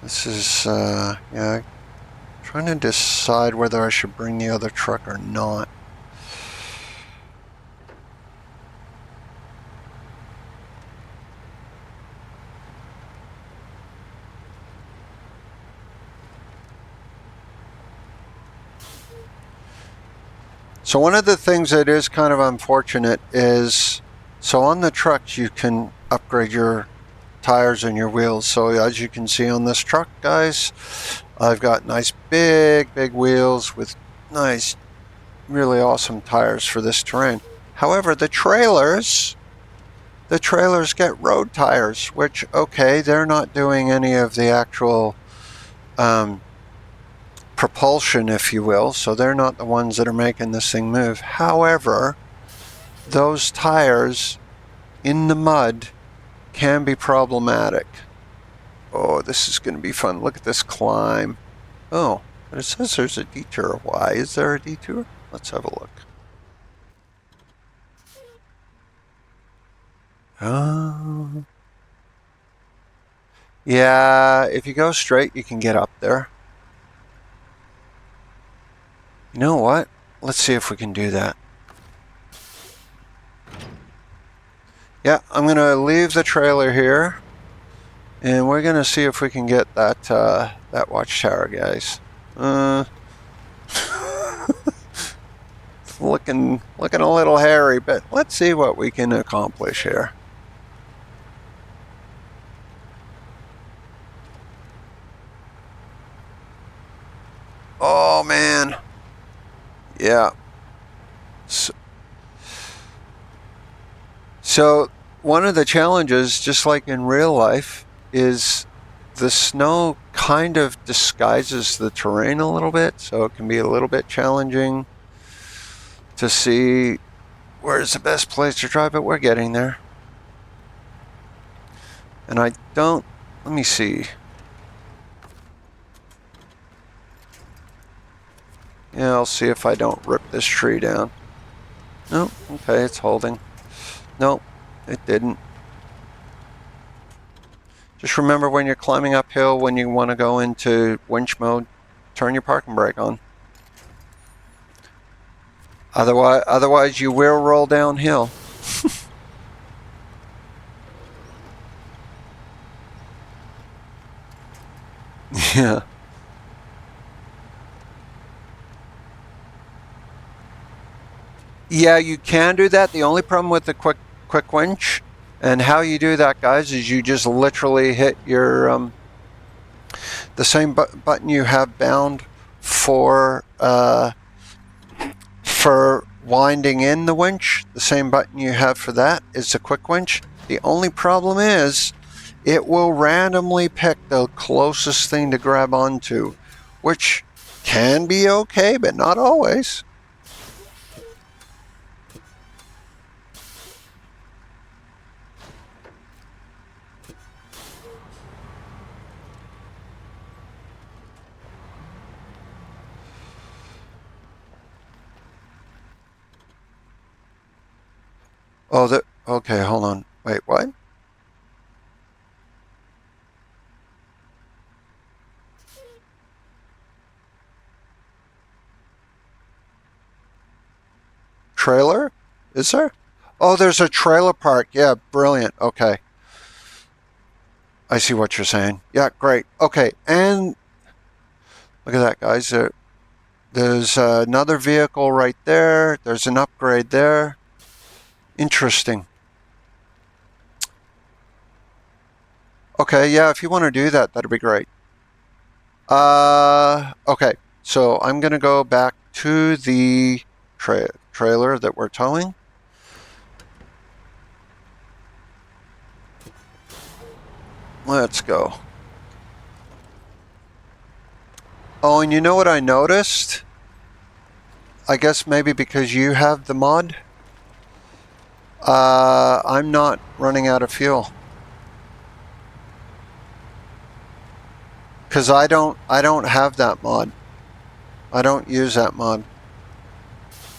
This is yeah, trying to decide whether I should bring the other truck or not. So one of the things that is kind of unfortunate is, so on the trucks you can upgrade your tires and your wheels. So as you can see on this truck, guys, I've got nice big wheels with nice, really awesome tires for this terrain. However, the trailers get road tires, which, okay, they're not doing any of the actual propulsion, if you will, so they're not the ones that are making this thing move. However, those tires in the mud can be problematic. Oh, this is going to be fun. Look at this climb. Oh, but it says there's a detour. Why is there a detour? Let's have a look. Oh. Yeah, if you go straight, you can get up there. You know what? Let's see if we can do that. Yeah, I'm going to leave the trailer here. And we're going to see if we can get that that watchtower, guys. It's looking a little hairy, but let's see what we can accomplish here. Oh man. Yeah. So one of the challenges, just like in real life, is the snow kind of disguises the terrain a little bit, so it can be a little bit challenging to see where's the best place to drive, but we're getting there. And I don't, let me see. Yeah, I'll see if I don't rip this tree down. No, okay, it's holding. Nope, it didn't. Just remember when you're climbing uphill, when you want to go into winch mode, turn your parking brake on. Otherwise you will roll downhill. Yeah. Yeah, you can do that. The only problem with the quick winch and how you do that, guys, is you just literally hit your the same button you have bound for winding in the winch. The same button you have for that is the quick winch. The only problem is it will randomly pick the closest thing to grab onto, which can be okay, but not always. Oh, okay, hold on. Wait, what? Trailer? Is there? Oh, there's a trailer park. Yeah, brilliant. Okay. I see what you're saying. Yeah, great. Okay, and look at that, guys. There's another vehicle right there. There's an upgrade there. Interesting. Okay, yeah, if you want to do that, that'd be great. Okay, so I'm going to go back to the trailer that we're towing. Let's go. Oh, and you know what I noticed? I guess maybe because you have the mod. I'm not running out of fuel. Because I don't have that mod. I don't use that mod.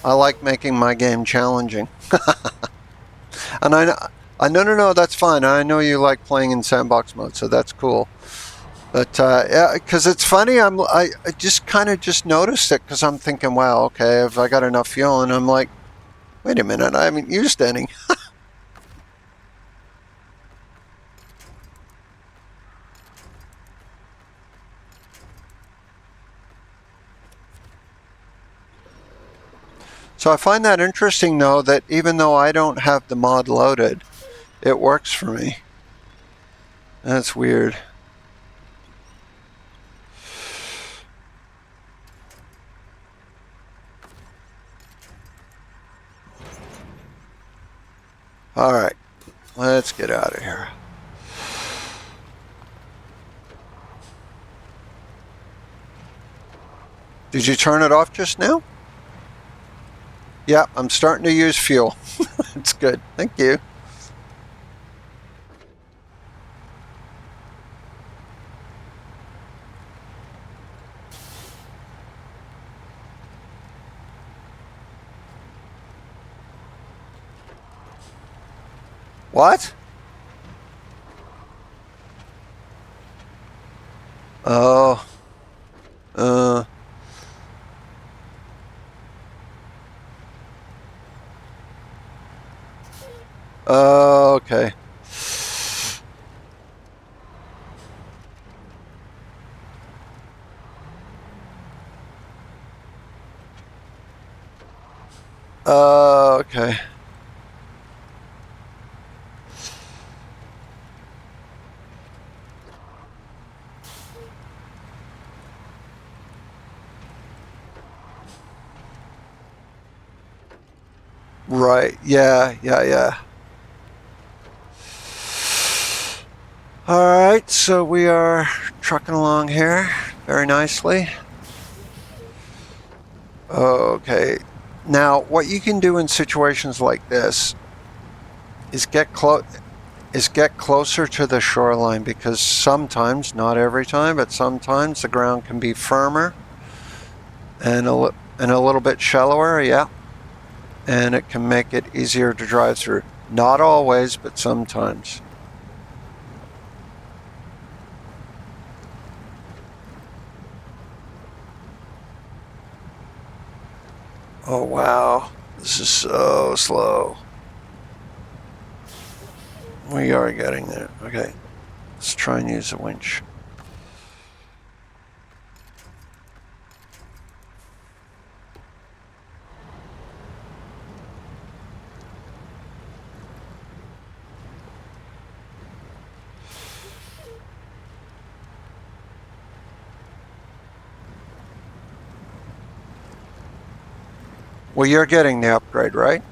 I like making my game challenging. And no, that's fine. I know you like playing in sandbox mode, so that's cool. But yeah, because it's funny, I just kind of just noticed it because I'm thinking, wow, okay, have I got enough fuel? And I'm like, wait a minute, I haven't used any. So I find that interesting, though, that even though I don't have the mod loaded, it works for me. That's weird. All right, let's get out of here. Did you turn it off just now? Yeah, I'm starting to use fuel. It's good. Thank you. What? Oh. Uh. Oh, okay. Okay. Right. Yeah. All right. So we are trucking along here very nicely. Okay. Now, what you can do in situations like this is get closer to the shoreline, because sometimes, not every time, but sometimes the ground can be firmer and a little bit shallower. Yeah. And it can make it easier to drive through. Not always, but sometimes. Oh wow, this is so slow. We are getting there. Okay, let's try and use a winch. Well, you're getting the upgrade, right?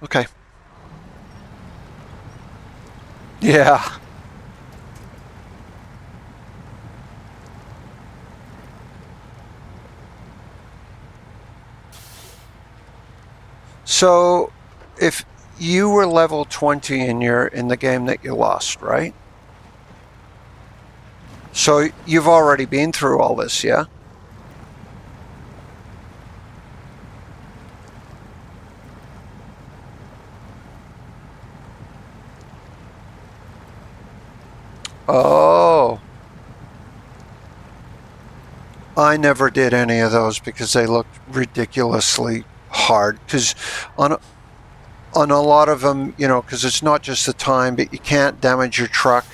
Okay. Yeah. So, if you were level 20 in the game that you lost, right? So you've already been through all this, yeah? Oh. I never did any of those because they looked ridiculously hard. Because on a lot of them, you know, because it's not just the time, but you can't damage your truck.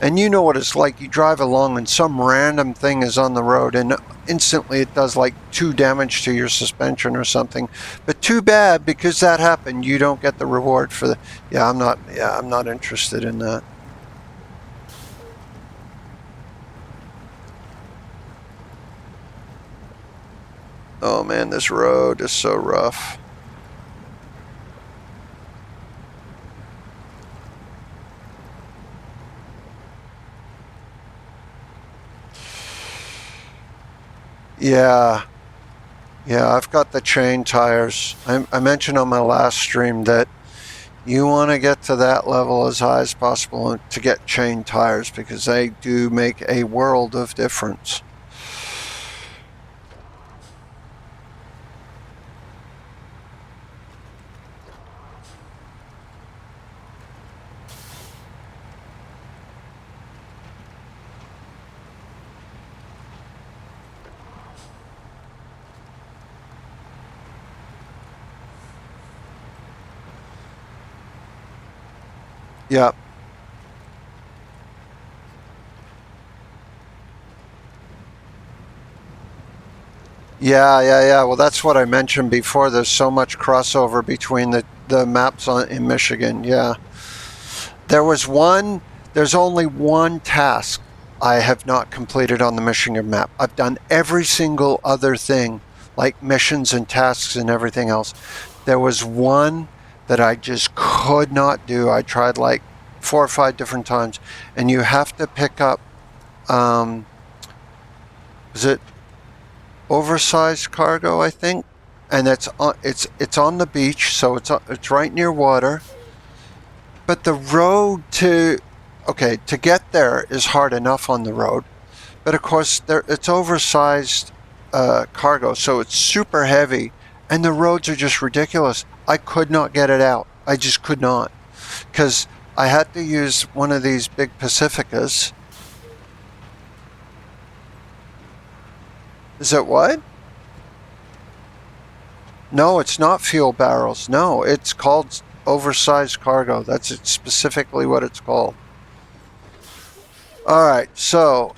And you know what it's like. You drive along and some random thing is on the road and instantly it does like 2 damage to your suspension or something. But too bad, because that happened. You don't get the reward for the... Yeah, I'm not interested in that. Oh man, this road is so rough. Yeah. Yeah, I've got the chain tires. I mentioned on my last stream that you want to get to that level as high as possible to get chain tires because they do make a world of difference. Yep. Yeah. Well, that's what I mentioned before. There's so much crossover between the maps in Michigan. Yeah. There's only one task I have not completed on the Michigan map. I've done every single other thing, like missions and tasks and everything else. There was one that I just could not do. I tried like 4 or 5 different times, and you have to pick up, is it oversized cargo, I think? And it's on the beach, so it's right near water. But the road to get there is hard enough on the road. But of course, it's oversized cargo, so it's super heavy, and the roads are just ridiculous. I could not get it out. I just could not, because I had to use one of these big Pacificas. Is it what? No, it's not fuel barrels. No, it's called oversized cargo. That's specifically what it's called. All right, so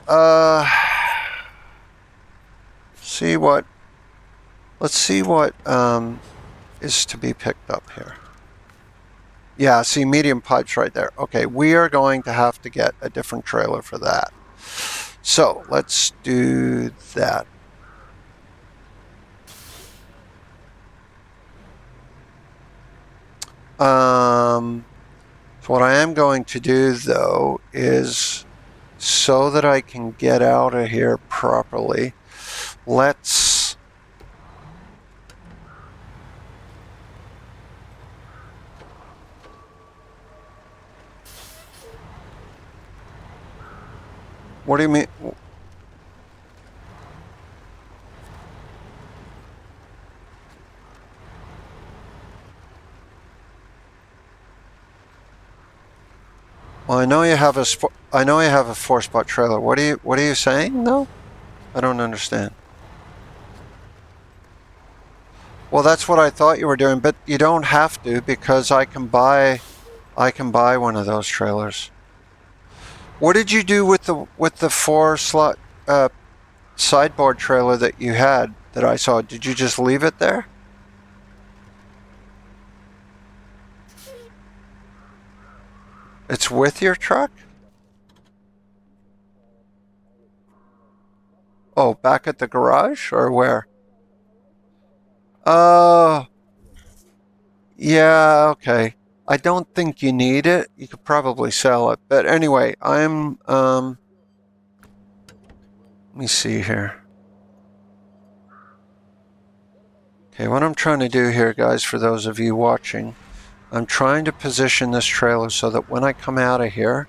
let's see what is to be picked up here. Yeah, see medium pipes right there. Okay, we are going to have to get a different trailer for that. So let's do that. So what I am going to do though is, so that I can get out of here properly, let's what do you mean? Well, I know you have a 4-spot trailer. What are you saying? No, I don't understand. Well, that's what I thought you were doing, but you don't have to, because I can buy one of those trailers. What did you do with the 4-slot sideboard trailer that you had that I saw? Did you just leave it there? It's with your truck? Oh, back at the garage or where? Oh, yeah, okay. I don't think you need it. You could probably sell it. But anyway, let me see here. Okay, what I'm trying to do here, guys, for those of you watching, I'm trying to position this trailer so that when I come out of here,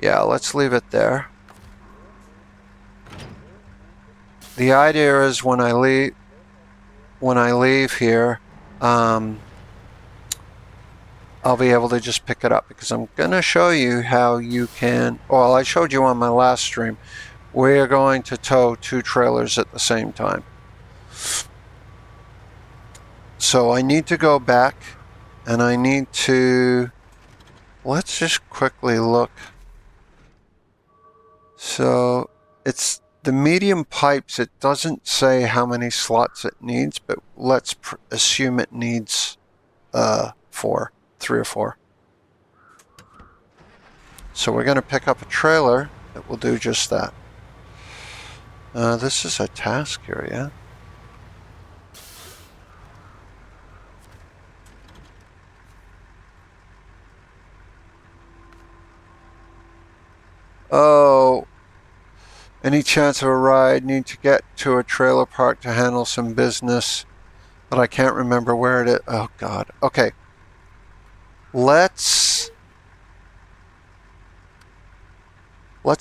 yeah, let's leave it there. The idea is when I leave here, I'll be able to just pick it up, because I'm going to show you how you can, well, I showed you on my last stream, we're going to tow 2 trailers at the same time. So I need to go back, and I need to, let's just quickly look. So it's the medium pipes. It doesn't say how many slots it needs, but let's assume it needs 3 or 4. So we're going to pick up a trailer that will do just that. This is a task here, yeah? Oh, any chance of a ride? Need to get to a trailer park to handle some business, but I can't remember where it is. Oh, God. Okay. Let's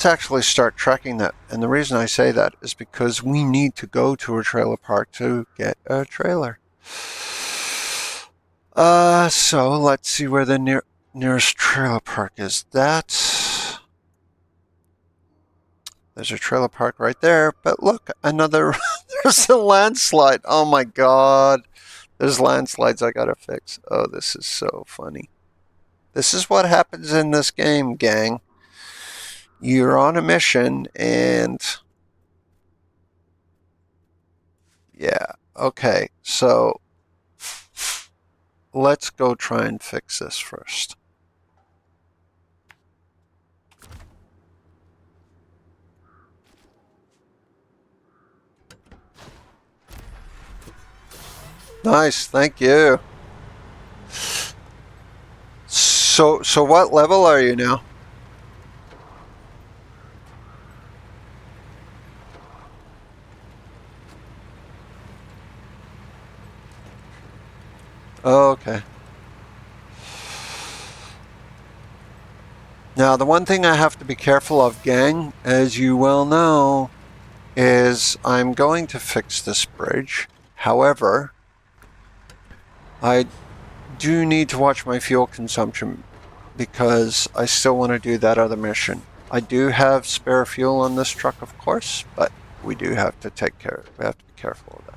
actually start tracking that. And the reason I say that is because we need to go to a trailer park to get a trailer. So let's see where the nearest trailer park is. There's a trailer park right there, but look, another, there's a landslide. Oh my God. There's landslides I gotta fix. Oh, this is so funny. This is what happens in this game, gang. You're on a mission and yeah, okay, so let's go try and fix this first. Nice, thank you. So what level are you now? Oh, okay. Now, the one thing I have to be careful of, gang, as you well know, is I'm going to fix this bridge. However, I do need to watch my fuel consumption because I still want to do that other mission. I do have spare fuel on this truck, of course, but we do have to we have to be careful of that.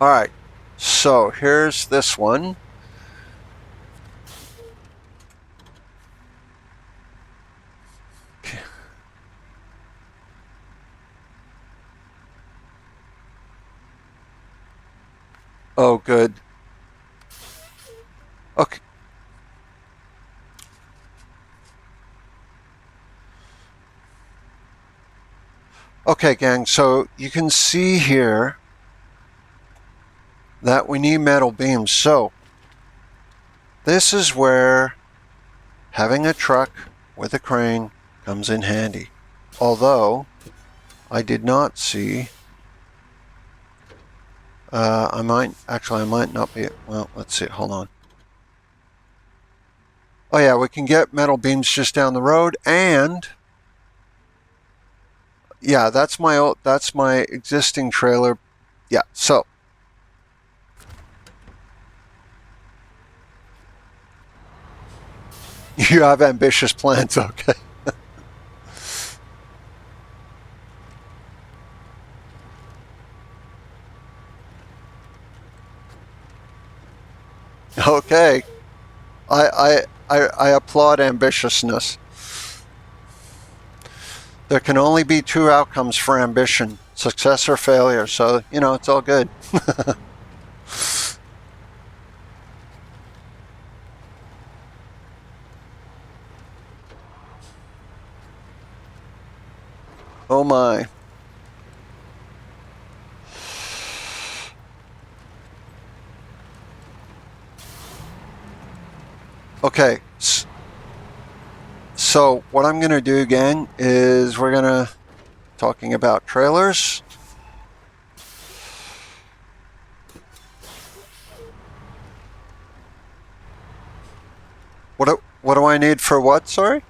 All right, so here's this one. Oh, good. Okay. Okay, gang, so you can see here that we need metal beams. So this is where having a truck with a crane comes in handy. Although I did not see, I might not be, well, let's see, hold on. Oh yeah, we can get metal beams just down the road, and yeah, that's my existing trailer. Yeah, so you have ambitious plans, okay. Okay. I applaud ambitiousness. There can only be two outcomes for ambition, success or failure, so, you know, it's all good. Oh my. Okay, so what I'm going to do, gang, is we're going to talking about trailers. What do I need for what, sorry?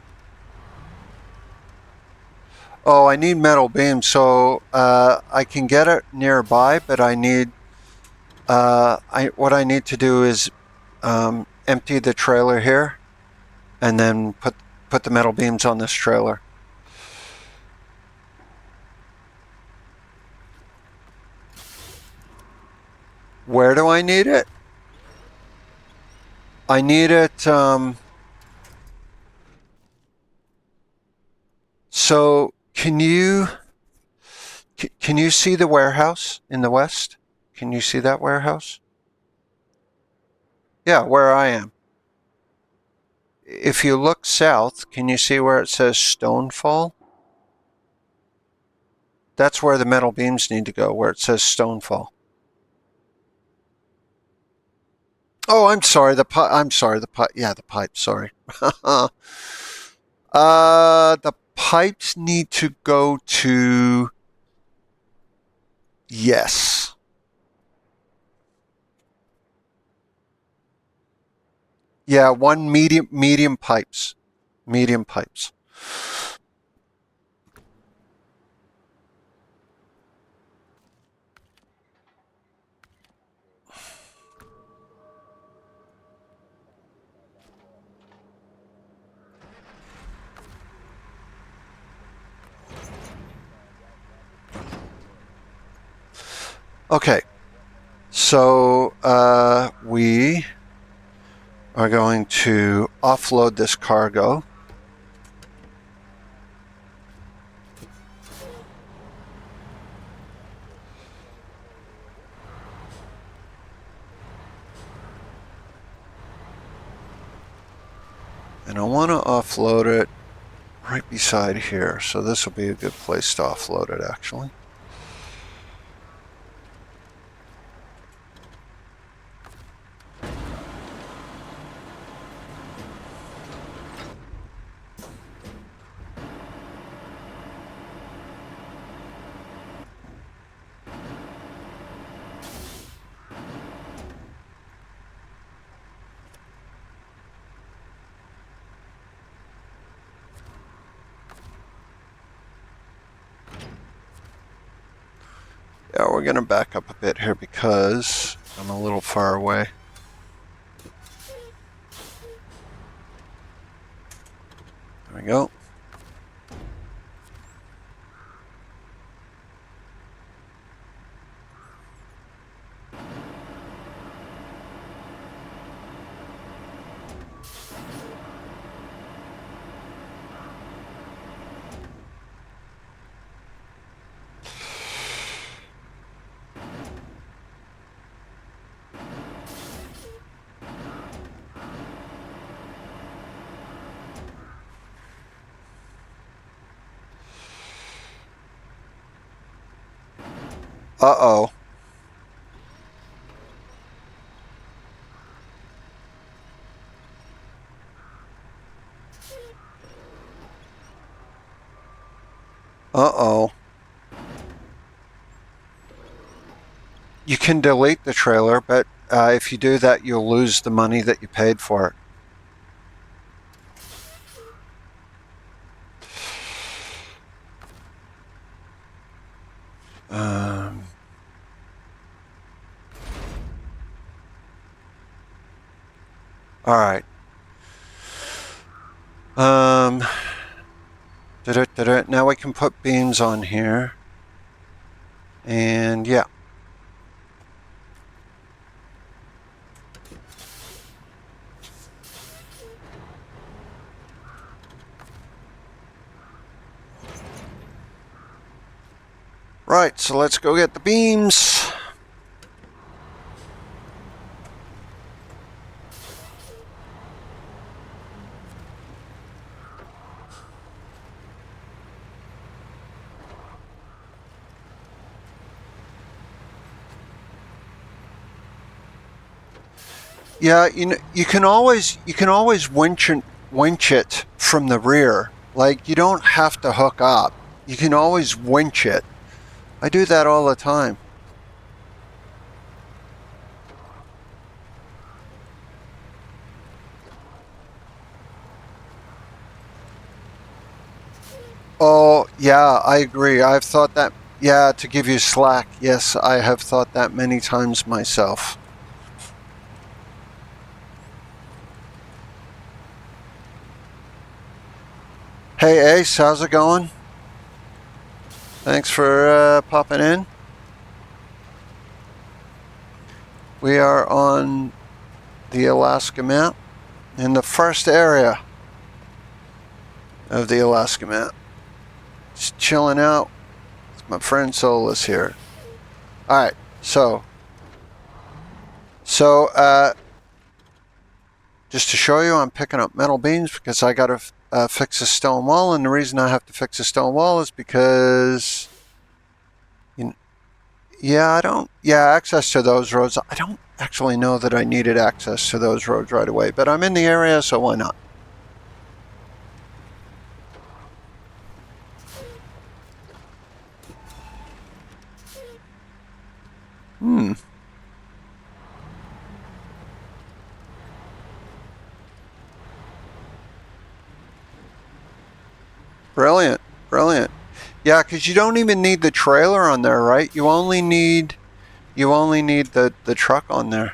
Oh, I need metal beams, so I can get it nearby, but I need what I need to do is empty the trailer here, and then put the metal beams on this trailer. Where do I need it? I need it. So can you see the warehouse in the west? Can you see that warehouse? Yeah, where I am. if you look south, can you see where it says Stonefall? That's where the metal beams need to go, where it says Stonefall. Oh, I'm sorry. I'm sorry. Yeah, the pipe. Sorry. The pipes need to go to. Yes. Yeah, one medium pipes. Medium pipes. Okay. So we are going to offload this cargo. And I want to offload it right beside here. So this will be a good place to offload it, actually. Yeah, we're going to back up a bit here because I'm a little far away. There we go. Uh-oh. Uh-oh. You can delete the trailer, but if you do that, you'll lose the money that you paid for it. All right. Now we can put beams on here. And yeah. Right, so let's go get the beams. Yeah, you know, you can always winch it from the rear. Like, you don't have to hook up. You can always winch it. I do that all the time. Oh, yeah, I agree. I've thought that, yeah, to give you slack. Yes, I have thought that many times myself. Hey, Ace, how's it going? Thanks for popping in. We are on the Alaska map in the first area of the Alaska map. Just chilling out with my friend Solus here. All right, so Just to show you, I'm picking up metal beams because I got to fix a stone wall, and the reason I have to fix a stone wall is because, access to those roads. I don't actually know that I needed access to those roads right away, but I'm in the area, so why not? Brilliant, brilliant. Yeah, because you don't even need the trailer on there, right? You only need the truck on there.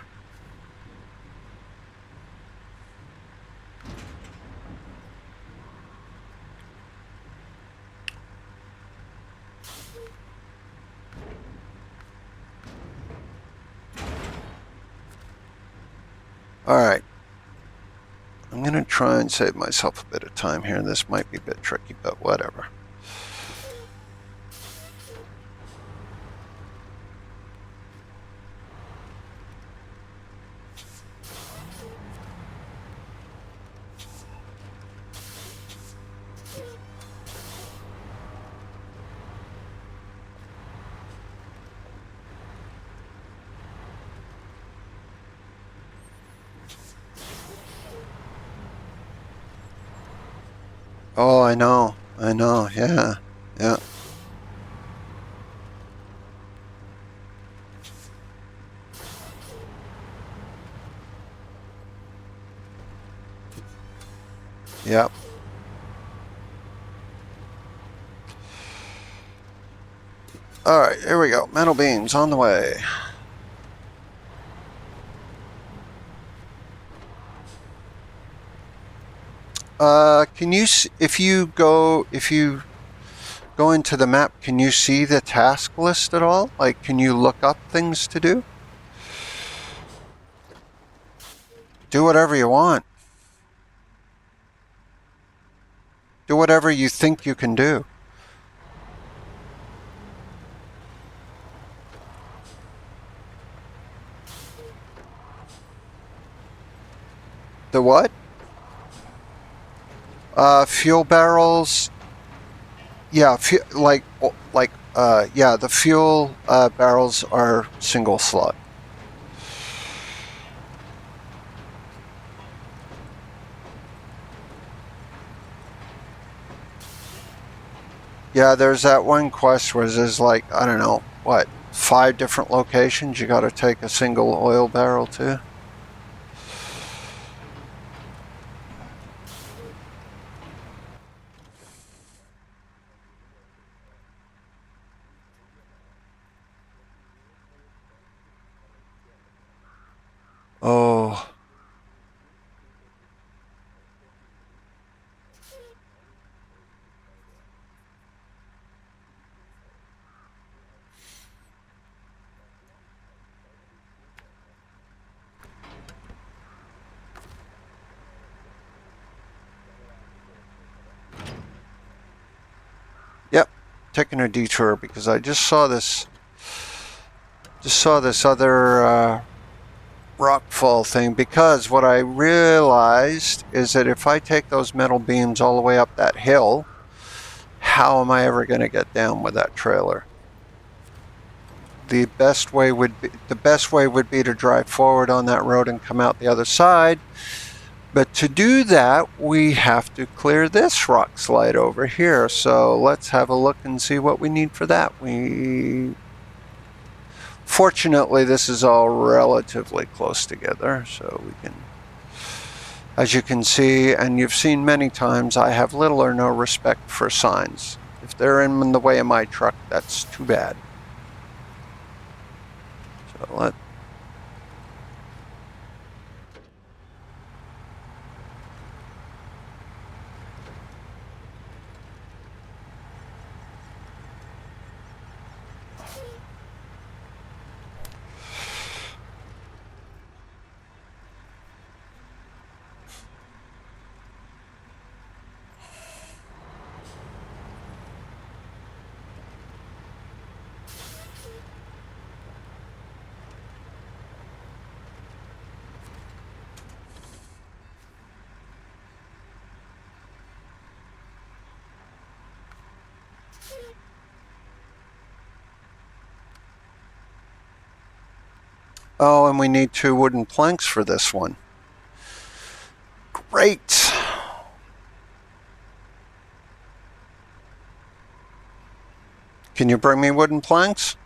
All right. I'm going to try and save myself a bit of time here. This might be a bit tricky, but whatever. Oh, I know, yeah, yeah. Yep. All right, here we go. Metal beams on the way. Can you, if you go into the map, can you see the task list at all? Like, can you look up things to do? Do whatever you want. Do whatever you think you can do. The what? Fuel barrels. Yeah, the fuel barrels are single slot. Yeah, there's that one quest where there's like, I don't know, what, 5 different locations you got to take a single oil barrel to. Oh. Yep, taking a detour because I just saw this other rockfall thing, because what I realized is that if I take those metal beams all the way up that hill, how am I ever going to get down with that trailer? The best way would be to drive forward on that road and come out the other side. But to do that, we have to clear this rock slide over here. So let's have a look and see what we need for that. Fortunately, this is all relatively close together, so we can, as you can see, and you've seen many times, I have little or no respect for signs. If they're in the way of my truck, that's too bad. So Oh, and we need 2 wooden planks for this one. Great. Can you bring me wooden planks?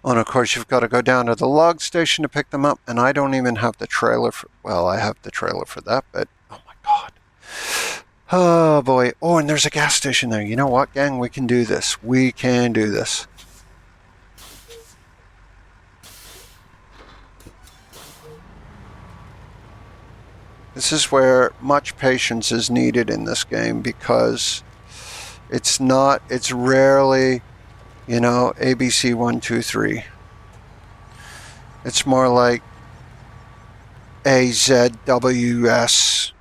Oh, and of course you've got to go down to the log station to pick them up, and I don't even have the trailer for, well, I have the trailer for that, but oh my god. Oh boy. Oh, and there's a gas station there. You know what, gang? We can do this. We can do this. This is where much patience is needed in this game, because it's rarely, you know, ABC 1, 2, 3. It's more like AZWS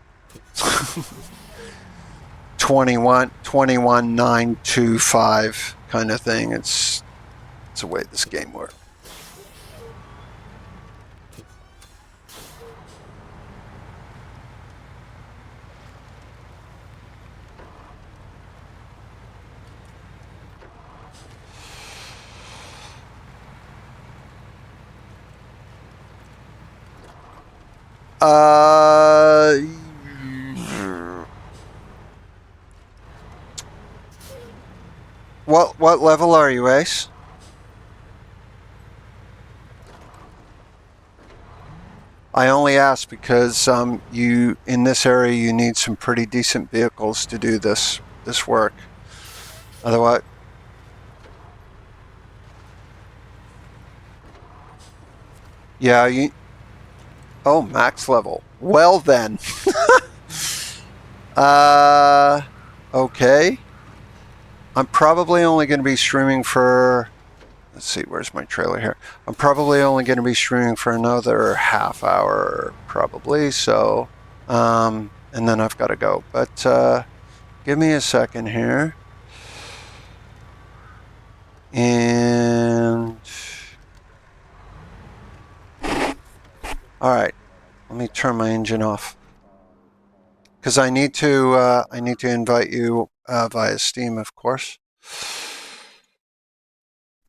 21925 kind of thing. It's the way this game works. What level are you, Ace? I only ask because you in this area you need some pretty decent vehicles to do this work. Otherwise, yeah, you. Oh, max level. Well then. Okay. I'm probably only going to be streaming for. Let's see, where's my trailer here? I'm probably only going to be streaming for another half hour, probably. So, and then I've got to go. But give me a second here. And all right, let me turn my engine off because I need to invite you via Steam, of course.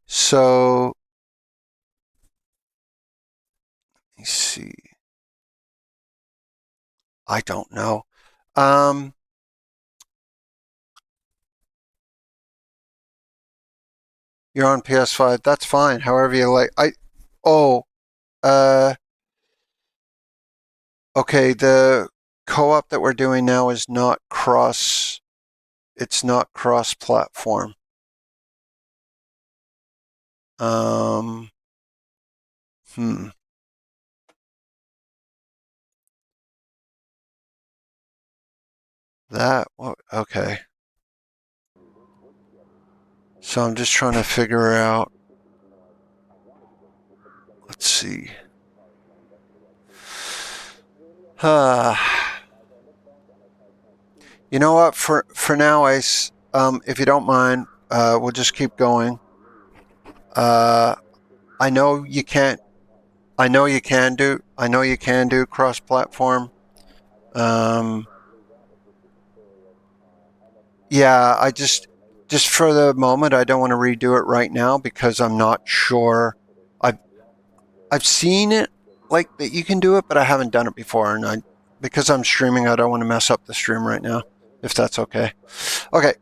So let me see. I don't know. You're on PS5. That's fine. However you like. Okay. The co-op that we're doing now is not cross. It's not cross-platform. Hmm. Okay. So I'm just trying to figure out. Let's see. You know what? For now, Ace, if you don't mind, we'll just keep going. I know you can't. I know you can do. I know you can do cross-platform. Yeah, I just for the moment, I don't want to redo it right now because I'm not sure. I've seen it like that you can do it, but I haven't done it before, and because I'm streaming, I don't want to mess up the stream right now, if that's okay. Okay.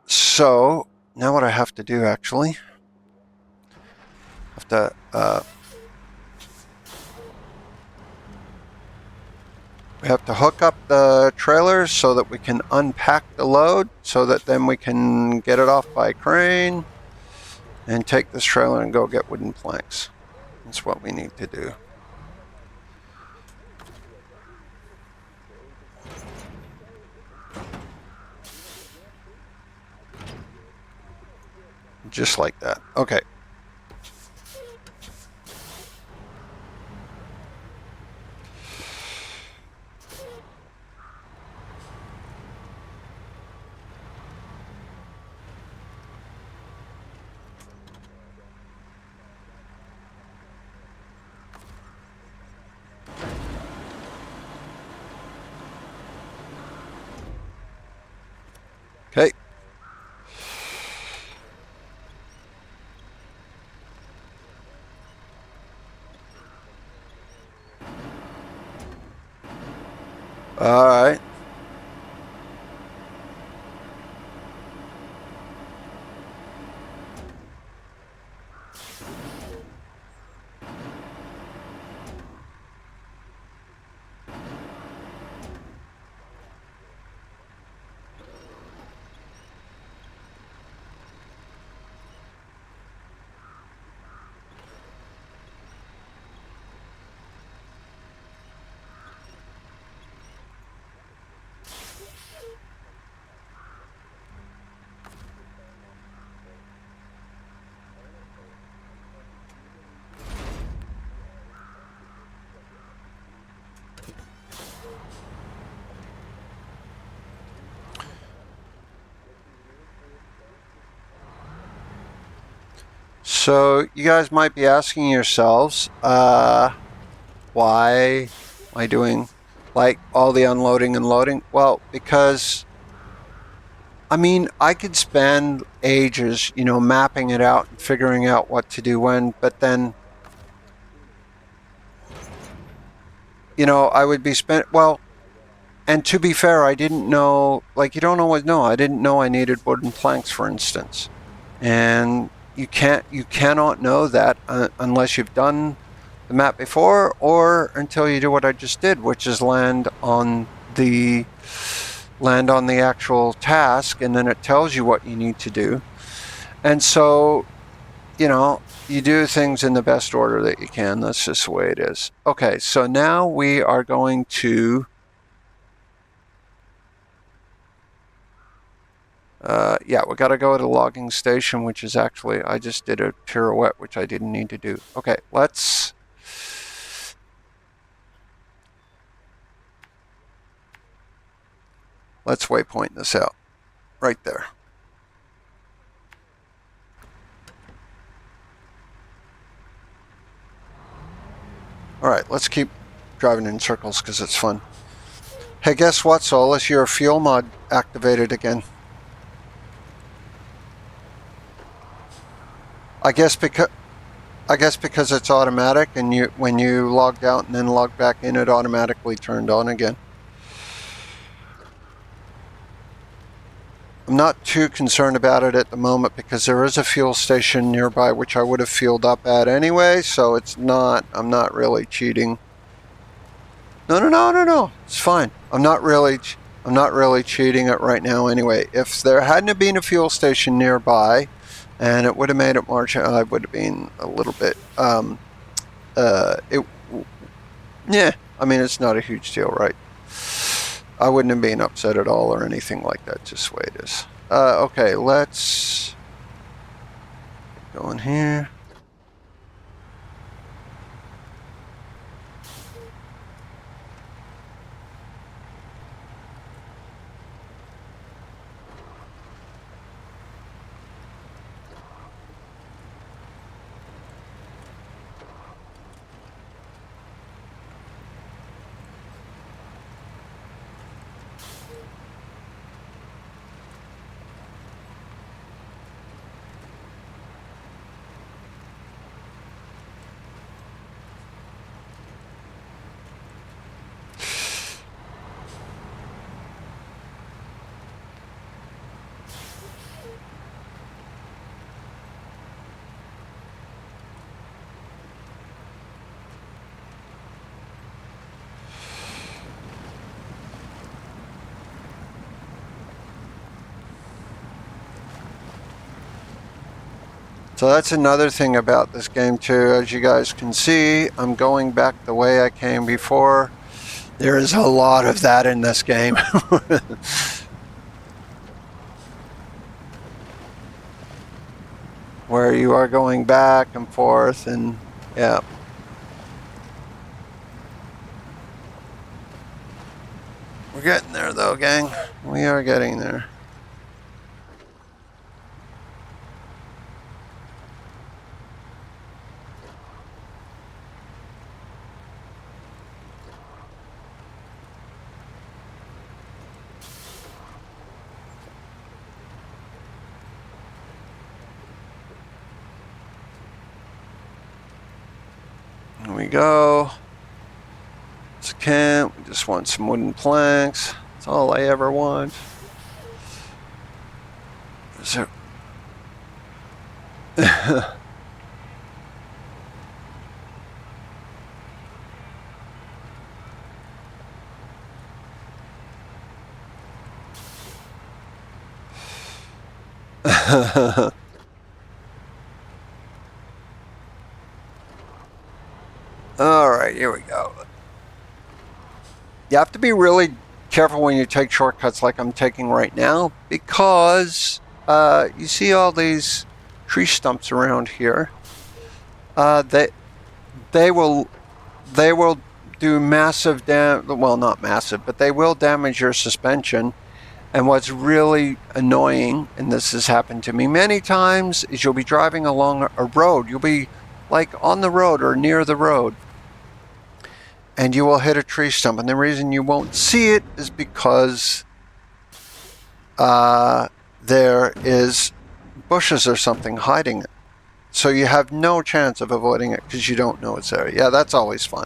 So now what I have to do actually, have to we have to hook up the trailer so that we can unpack the load, so that then we can get it off by crane and take this trailer and go get wooden planks. That's what we need to do. Just like that. Okay. All right. So you guys might be asking yourselves, why am I doing like all the unloading and loading? Well, because I mean, I could spend ages, mapping it out and figuring out what to do when, but then, I would be well, and to be fair, I didn't know, like, you don't always know. I didn't know I needed wooden planks, for instance. And you cannot know that unless you've done the map before or until you do what I just did, which is land on the actual task, and then it tells you what you need to do. And so, you do things in the best order that you can. That's just the way it is. Okay, so now we are going to we got to go to the logging station, which is actually, I just did a pirouette, which I didn't need to do. Okay, let's waypoint this out right there. All right, let's keep driving in circles because it's fun. Hey, guess what, Solus? Your fuel mod activated again. I guess because it's automatic, and when you logged out and then logged back in, it automatically turned on again. I'm not too concerned about it at the moment because there is a fuel station nearby which I would have fueled up at anyway, so I'm not really cheating. No. It's fine. I'm not really cheating it right now anyway. If there hadn't been a fuel station nearby and it would have made it more, I would have been a little bit yeah, I mean, it's not a huge deal, right? I wouldn't have been upset at all or anything like that, just the way it is. Okay, let's go in here. So that's another thing about this game too. As you guys can see, I'm going back the way I came before. There is a lot of that in this game. Where you are going back and forth, and yeah. We're getting there though, gang. We are getting there. Here we go. Let's camp. We just want some wooden planks. That's all I ever want. Is there... All right, here we go. You have to be really careful when you take shortcuts like I'm taking right now, because you see all these tree stumps around here. They will do massive well, not massive, but they will damage your suspension. And what's really annoying, and this has happened to me many times, is you'll be driving along a road. You'll be like on the road or near the road, and you will hit a tree stump. And the reason you won't see it is because there is bushes or something hiding it. So you have no chance of avoiding it because you don't know it's there. Yeah, that's always fun.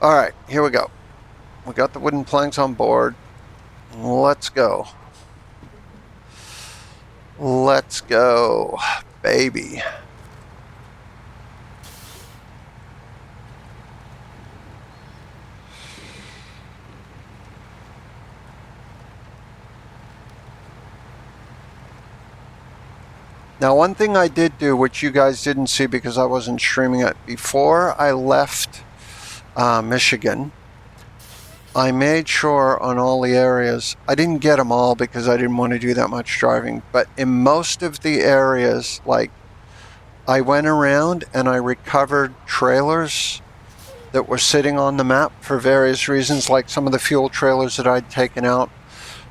All right, here we go. We got the wooden planks on board. Let's go. Let's go, baby. Now, one thing I did do, which you guys didn't see because I wasn't streaming it, before I left Michigan, I made sure on all the areas, I didn't get them all because I didn't want to do that much driving, but in most of the areas, like, I went around and I recovered trailers that were sitting on the map for various reasons, like some of the fuel trailers that I'd taken out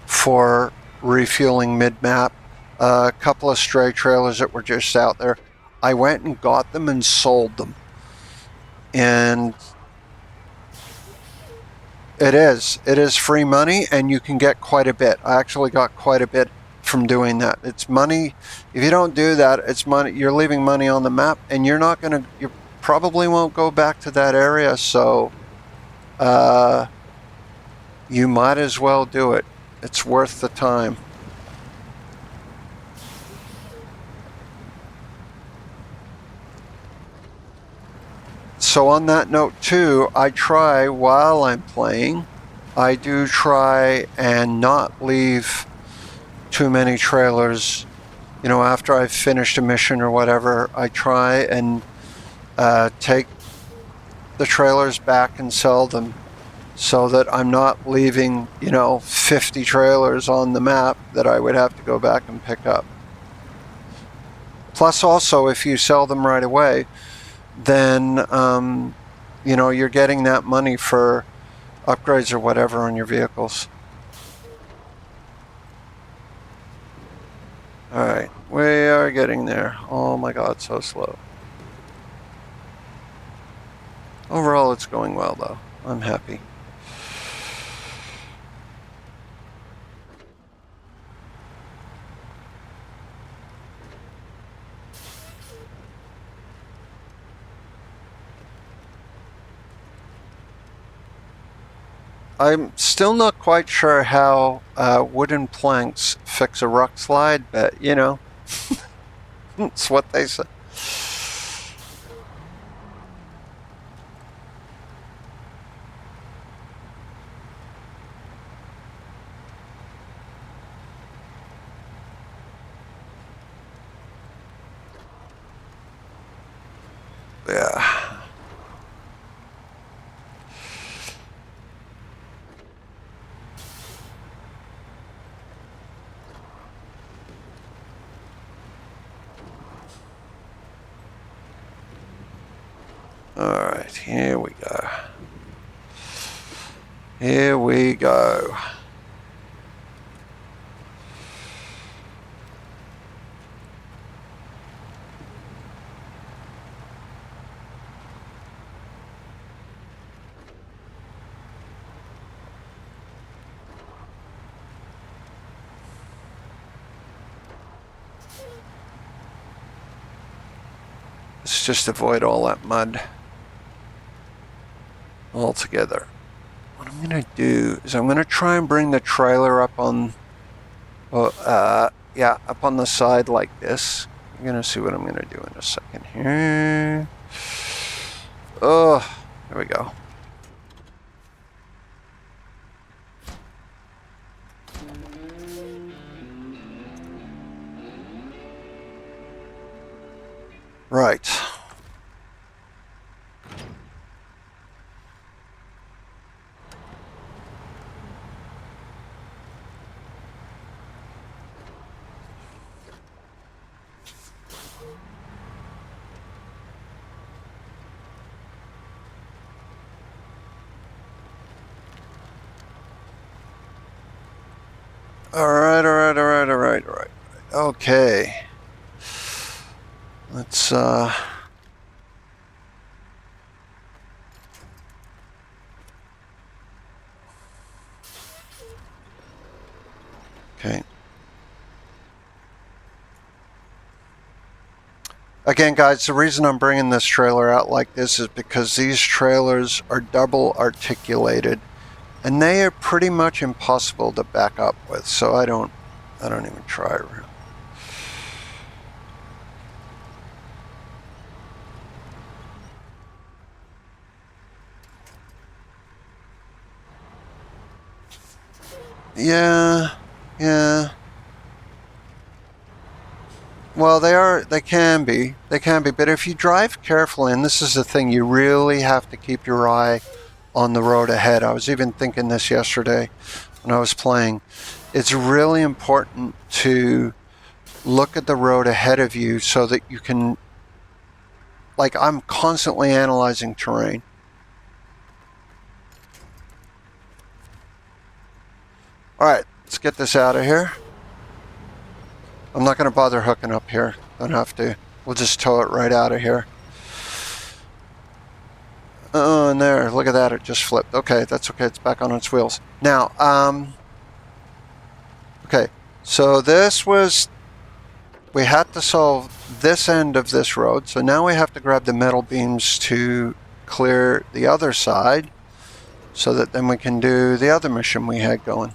for refueling mid-map, a couple of stray trailers that were just out there. I went and got them and sold them. And it is free money, and you can get quite a bit. I actually got quite a bit from doing that. It's money. If you don't do that, it's money. You're leaving money on the map, and you probably won't go back to that area, so you might as well do it. It's worth the time. So on that note too, I try while I'm playing, I do try and not leave too many trailers. You know, after I've finished a mission or whatever, I try and take the trailers back and sell them so that I'm not leaving, 50 trailers on the map that I would have to go back and pick up. Plus also, if you sell them right away, then you're getting that money for upgrades or whatever on your vehicles. Alright, we are getting there. Oh my god, so slow. Overall, it's going well though. I'm happy. I'm still not quite sure how wooden planks fix a rock slide, but it's what they say. Yeah. Alright, here we go. Here we go. Let's just avoid all that mud altogether. what I'm going to do is I'm going to try and bring the trailer up on, yeah, up on the side like this. You're going to see what I'm going to do in a second here. Oh, there we go. Right. All right. Okay. Let's, okay. Again, guys, the reason I'm bringing this trailer out like this is because these trailers are double articulated, and they are pretty much impossible to back up with. So I don't even try. Yeah. Well, they can be, but if you drive carefully, and this is the thing, you really have to keep your eye on the road ahead. I was even thinking this yesterday when I was playing. It's really important to look at the road ahead of you so that you can, like, I'm constantly analyzing terrain. All right, let's get this out of here. I'm not going to bother hooking up here. Don't have to. We'll just tow it right out of here. Oh, and there, look at that, it just flipped. Okay, that's okay, it's back on its wheels. Now, okay, so we had to solve this end of this road, so now we have to grab the metal beams to clear the other side, so that then we can do the other mission we had going.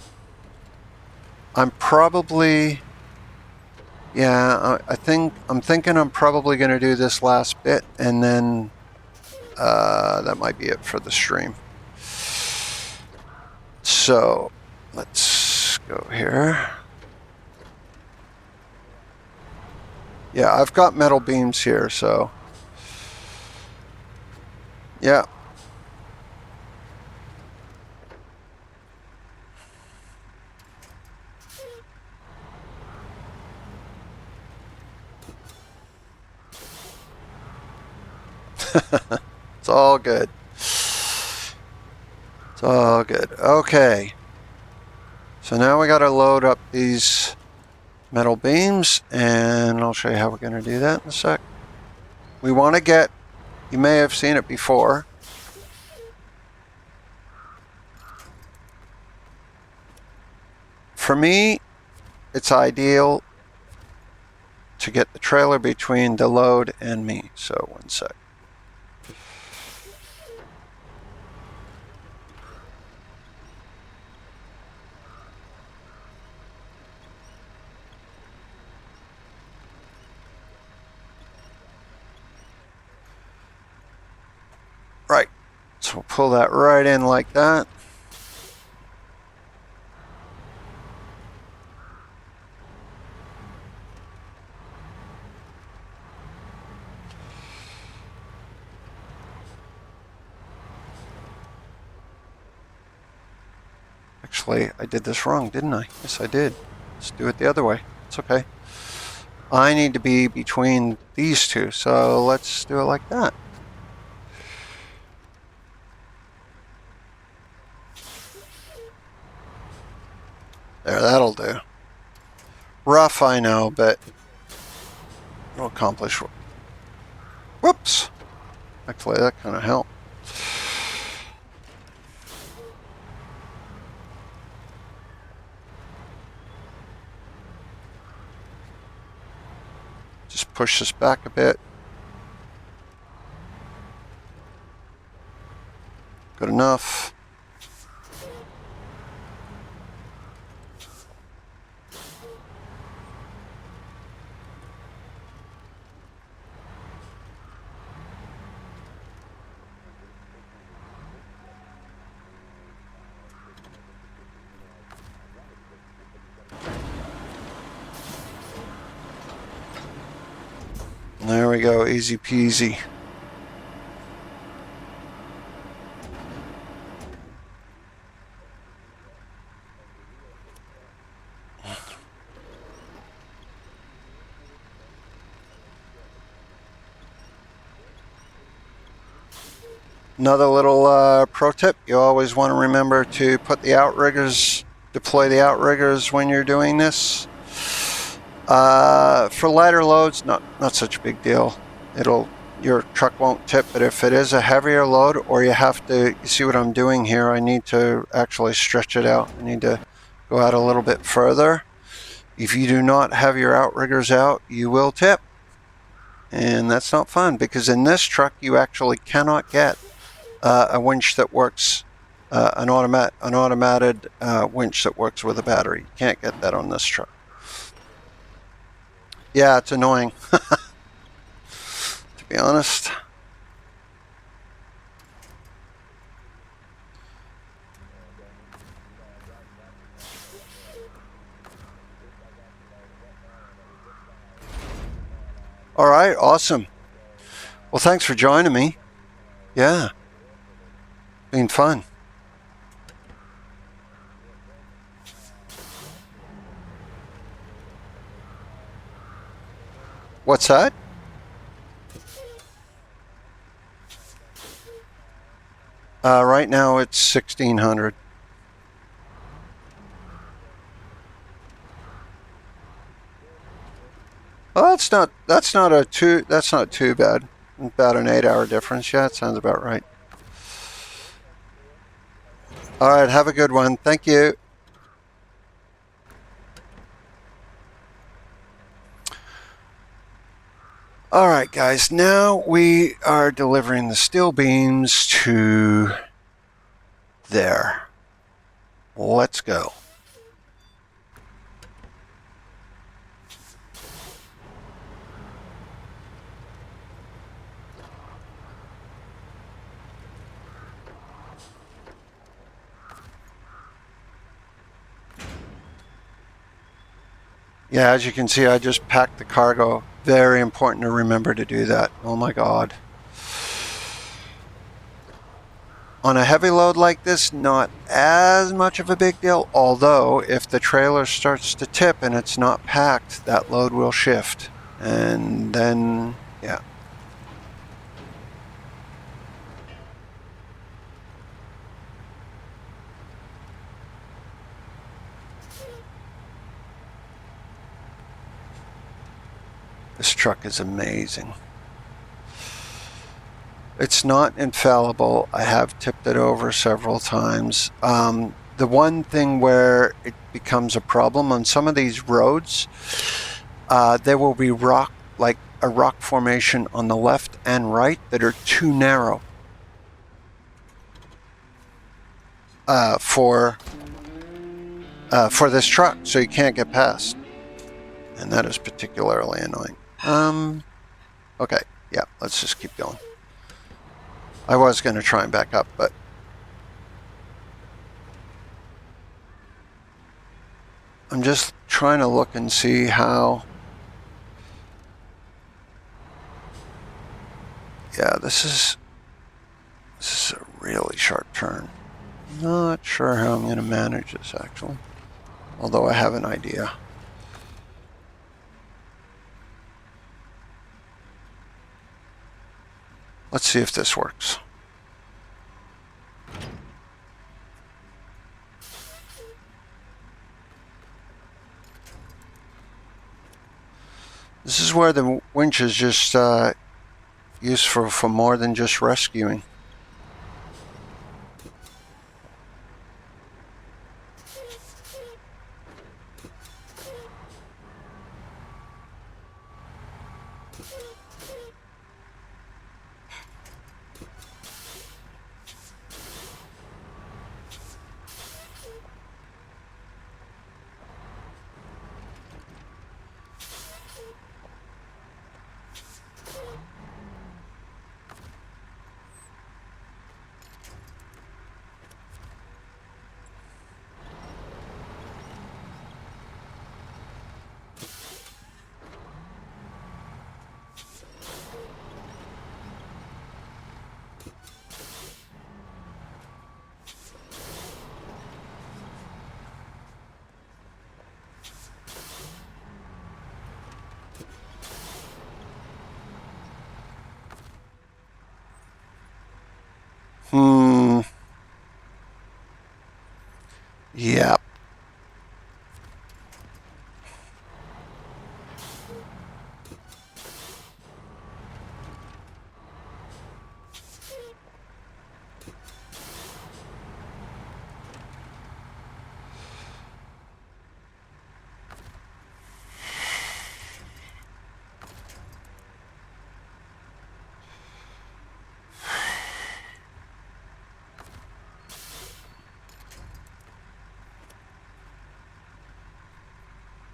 I'm probably, yeah, I'm thinking I'm probably going to do this last bit, and then that might be it for the stream. So let's go here. Yeah, I've got metal beams here, so yeah. It's all good. It's all good. Okay. So now we got to load up these metal beams, and I'll show you how we're going to do that in a sec. We want to get, you may have seen it before, for me, it's ideal to get the trailer between the load and me. So one sec. Right, so we'll pull that right in like that. Actually, I did this wrong, didn't I? Yes, I did. Let's do it the other way. It's okay. I need to be between these two, so let's do it like that. There, that'll do. Rough, I know, but it'll accomplish. Whoops! Actually, that kind of helped. Just push this back a bit. Good enough. we go, easy peasy. Another little pro tip, you always want to remember to put the outriggers, deploy the outriggers when you're doing this. For lighter loads, not such a big deal. Your truck won't tip, but if it is a heavier load, or you have to, you see what I'm doing here, I need to actually stretch it out. I need to go out a little bit further. If you do not have your outriggers out, you will tip. And that's not fun, because in this truck, you actually cannot get a winch that works, an automated winch that works with a battery. You can't get that on this truck. Yeah, it's annoying, to be honest. All right, awesome. Well, thanks for joining me. Yeah, been fun. What's that? Right now it's 1600. Well, that's not too bad. About an 8-hour difference. Yeah, it sounds about right. All right, have a good one. Thank you. All right, guys, now we are delivering the steel beams to there. Let's go. Yeah, as you can see, I just packed the cargo. Very important to remember to do that. Oh my God. On a heavy load like this, not as much of a big deal, although if the trailer starts to tip and it's not packed, that load will shift. And then, yeah. This truck is amazing. It's not infallible. I have tipped it over several times. The one thing where it becomes a problem on some of these roads, there will be like a rock formation on the left and right that are too narrow for this truck, so you can't get past, and that is particularly annoying. Okay, yeah, let's just keep going. I was going to try and back up, but I'm just trying to look and see how. Yeah, this is a really sharp turn. Not sure how I'm going to manage this, actually, although I have an idea. Let's see if this works. This is where the winch is just used for more than just rescuing. Yeah.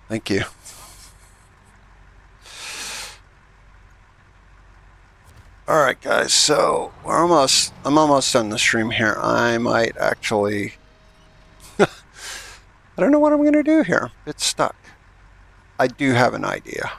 Thank you. All right, guys. So I'm almost done the stream here. I might actually. I don't know what I'm going to do here. It's stuck. I do have an idea.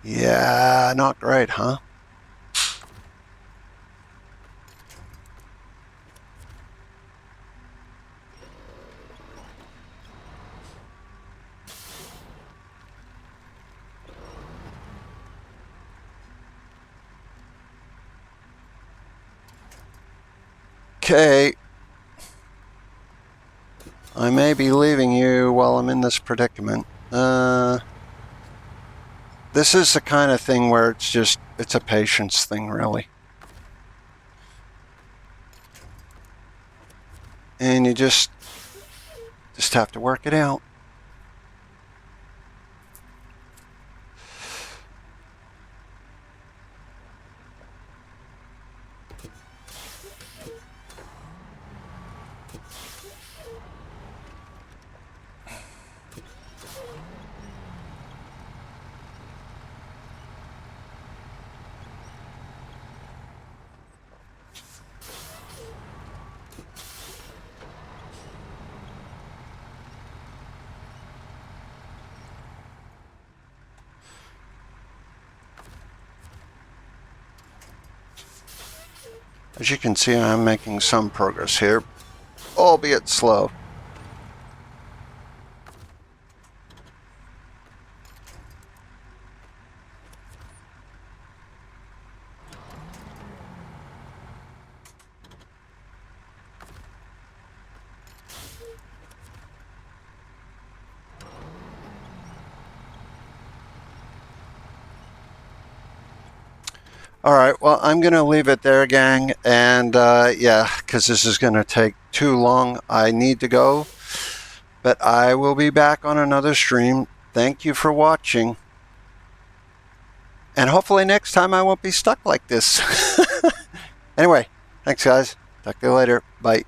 Yeah, not great, huh? Okay. I may be leaving you while I'm in this predicament. This is the kind of thing where it's a patience thing, really. And you just have to work it out. As you can see, I'm making some progress here, albeit slow. All right, well, I'm going to leave it there, gang. And yeah, because this is going to take too long. I need to go. But I will be back on another stream. Thank you for watching. And hopefully next time I won't be stuck like this. Anyway, thanks, guys. Talk to you later. Bye.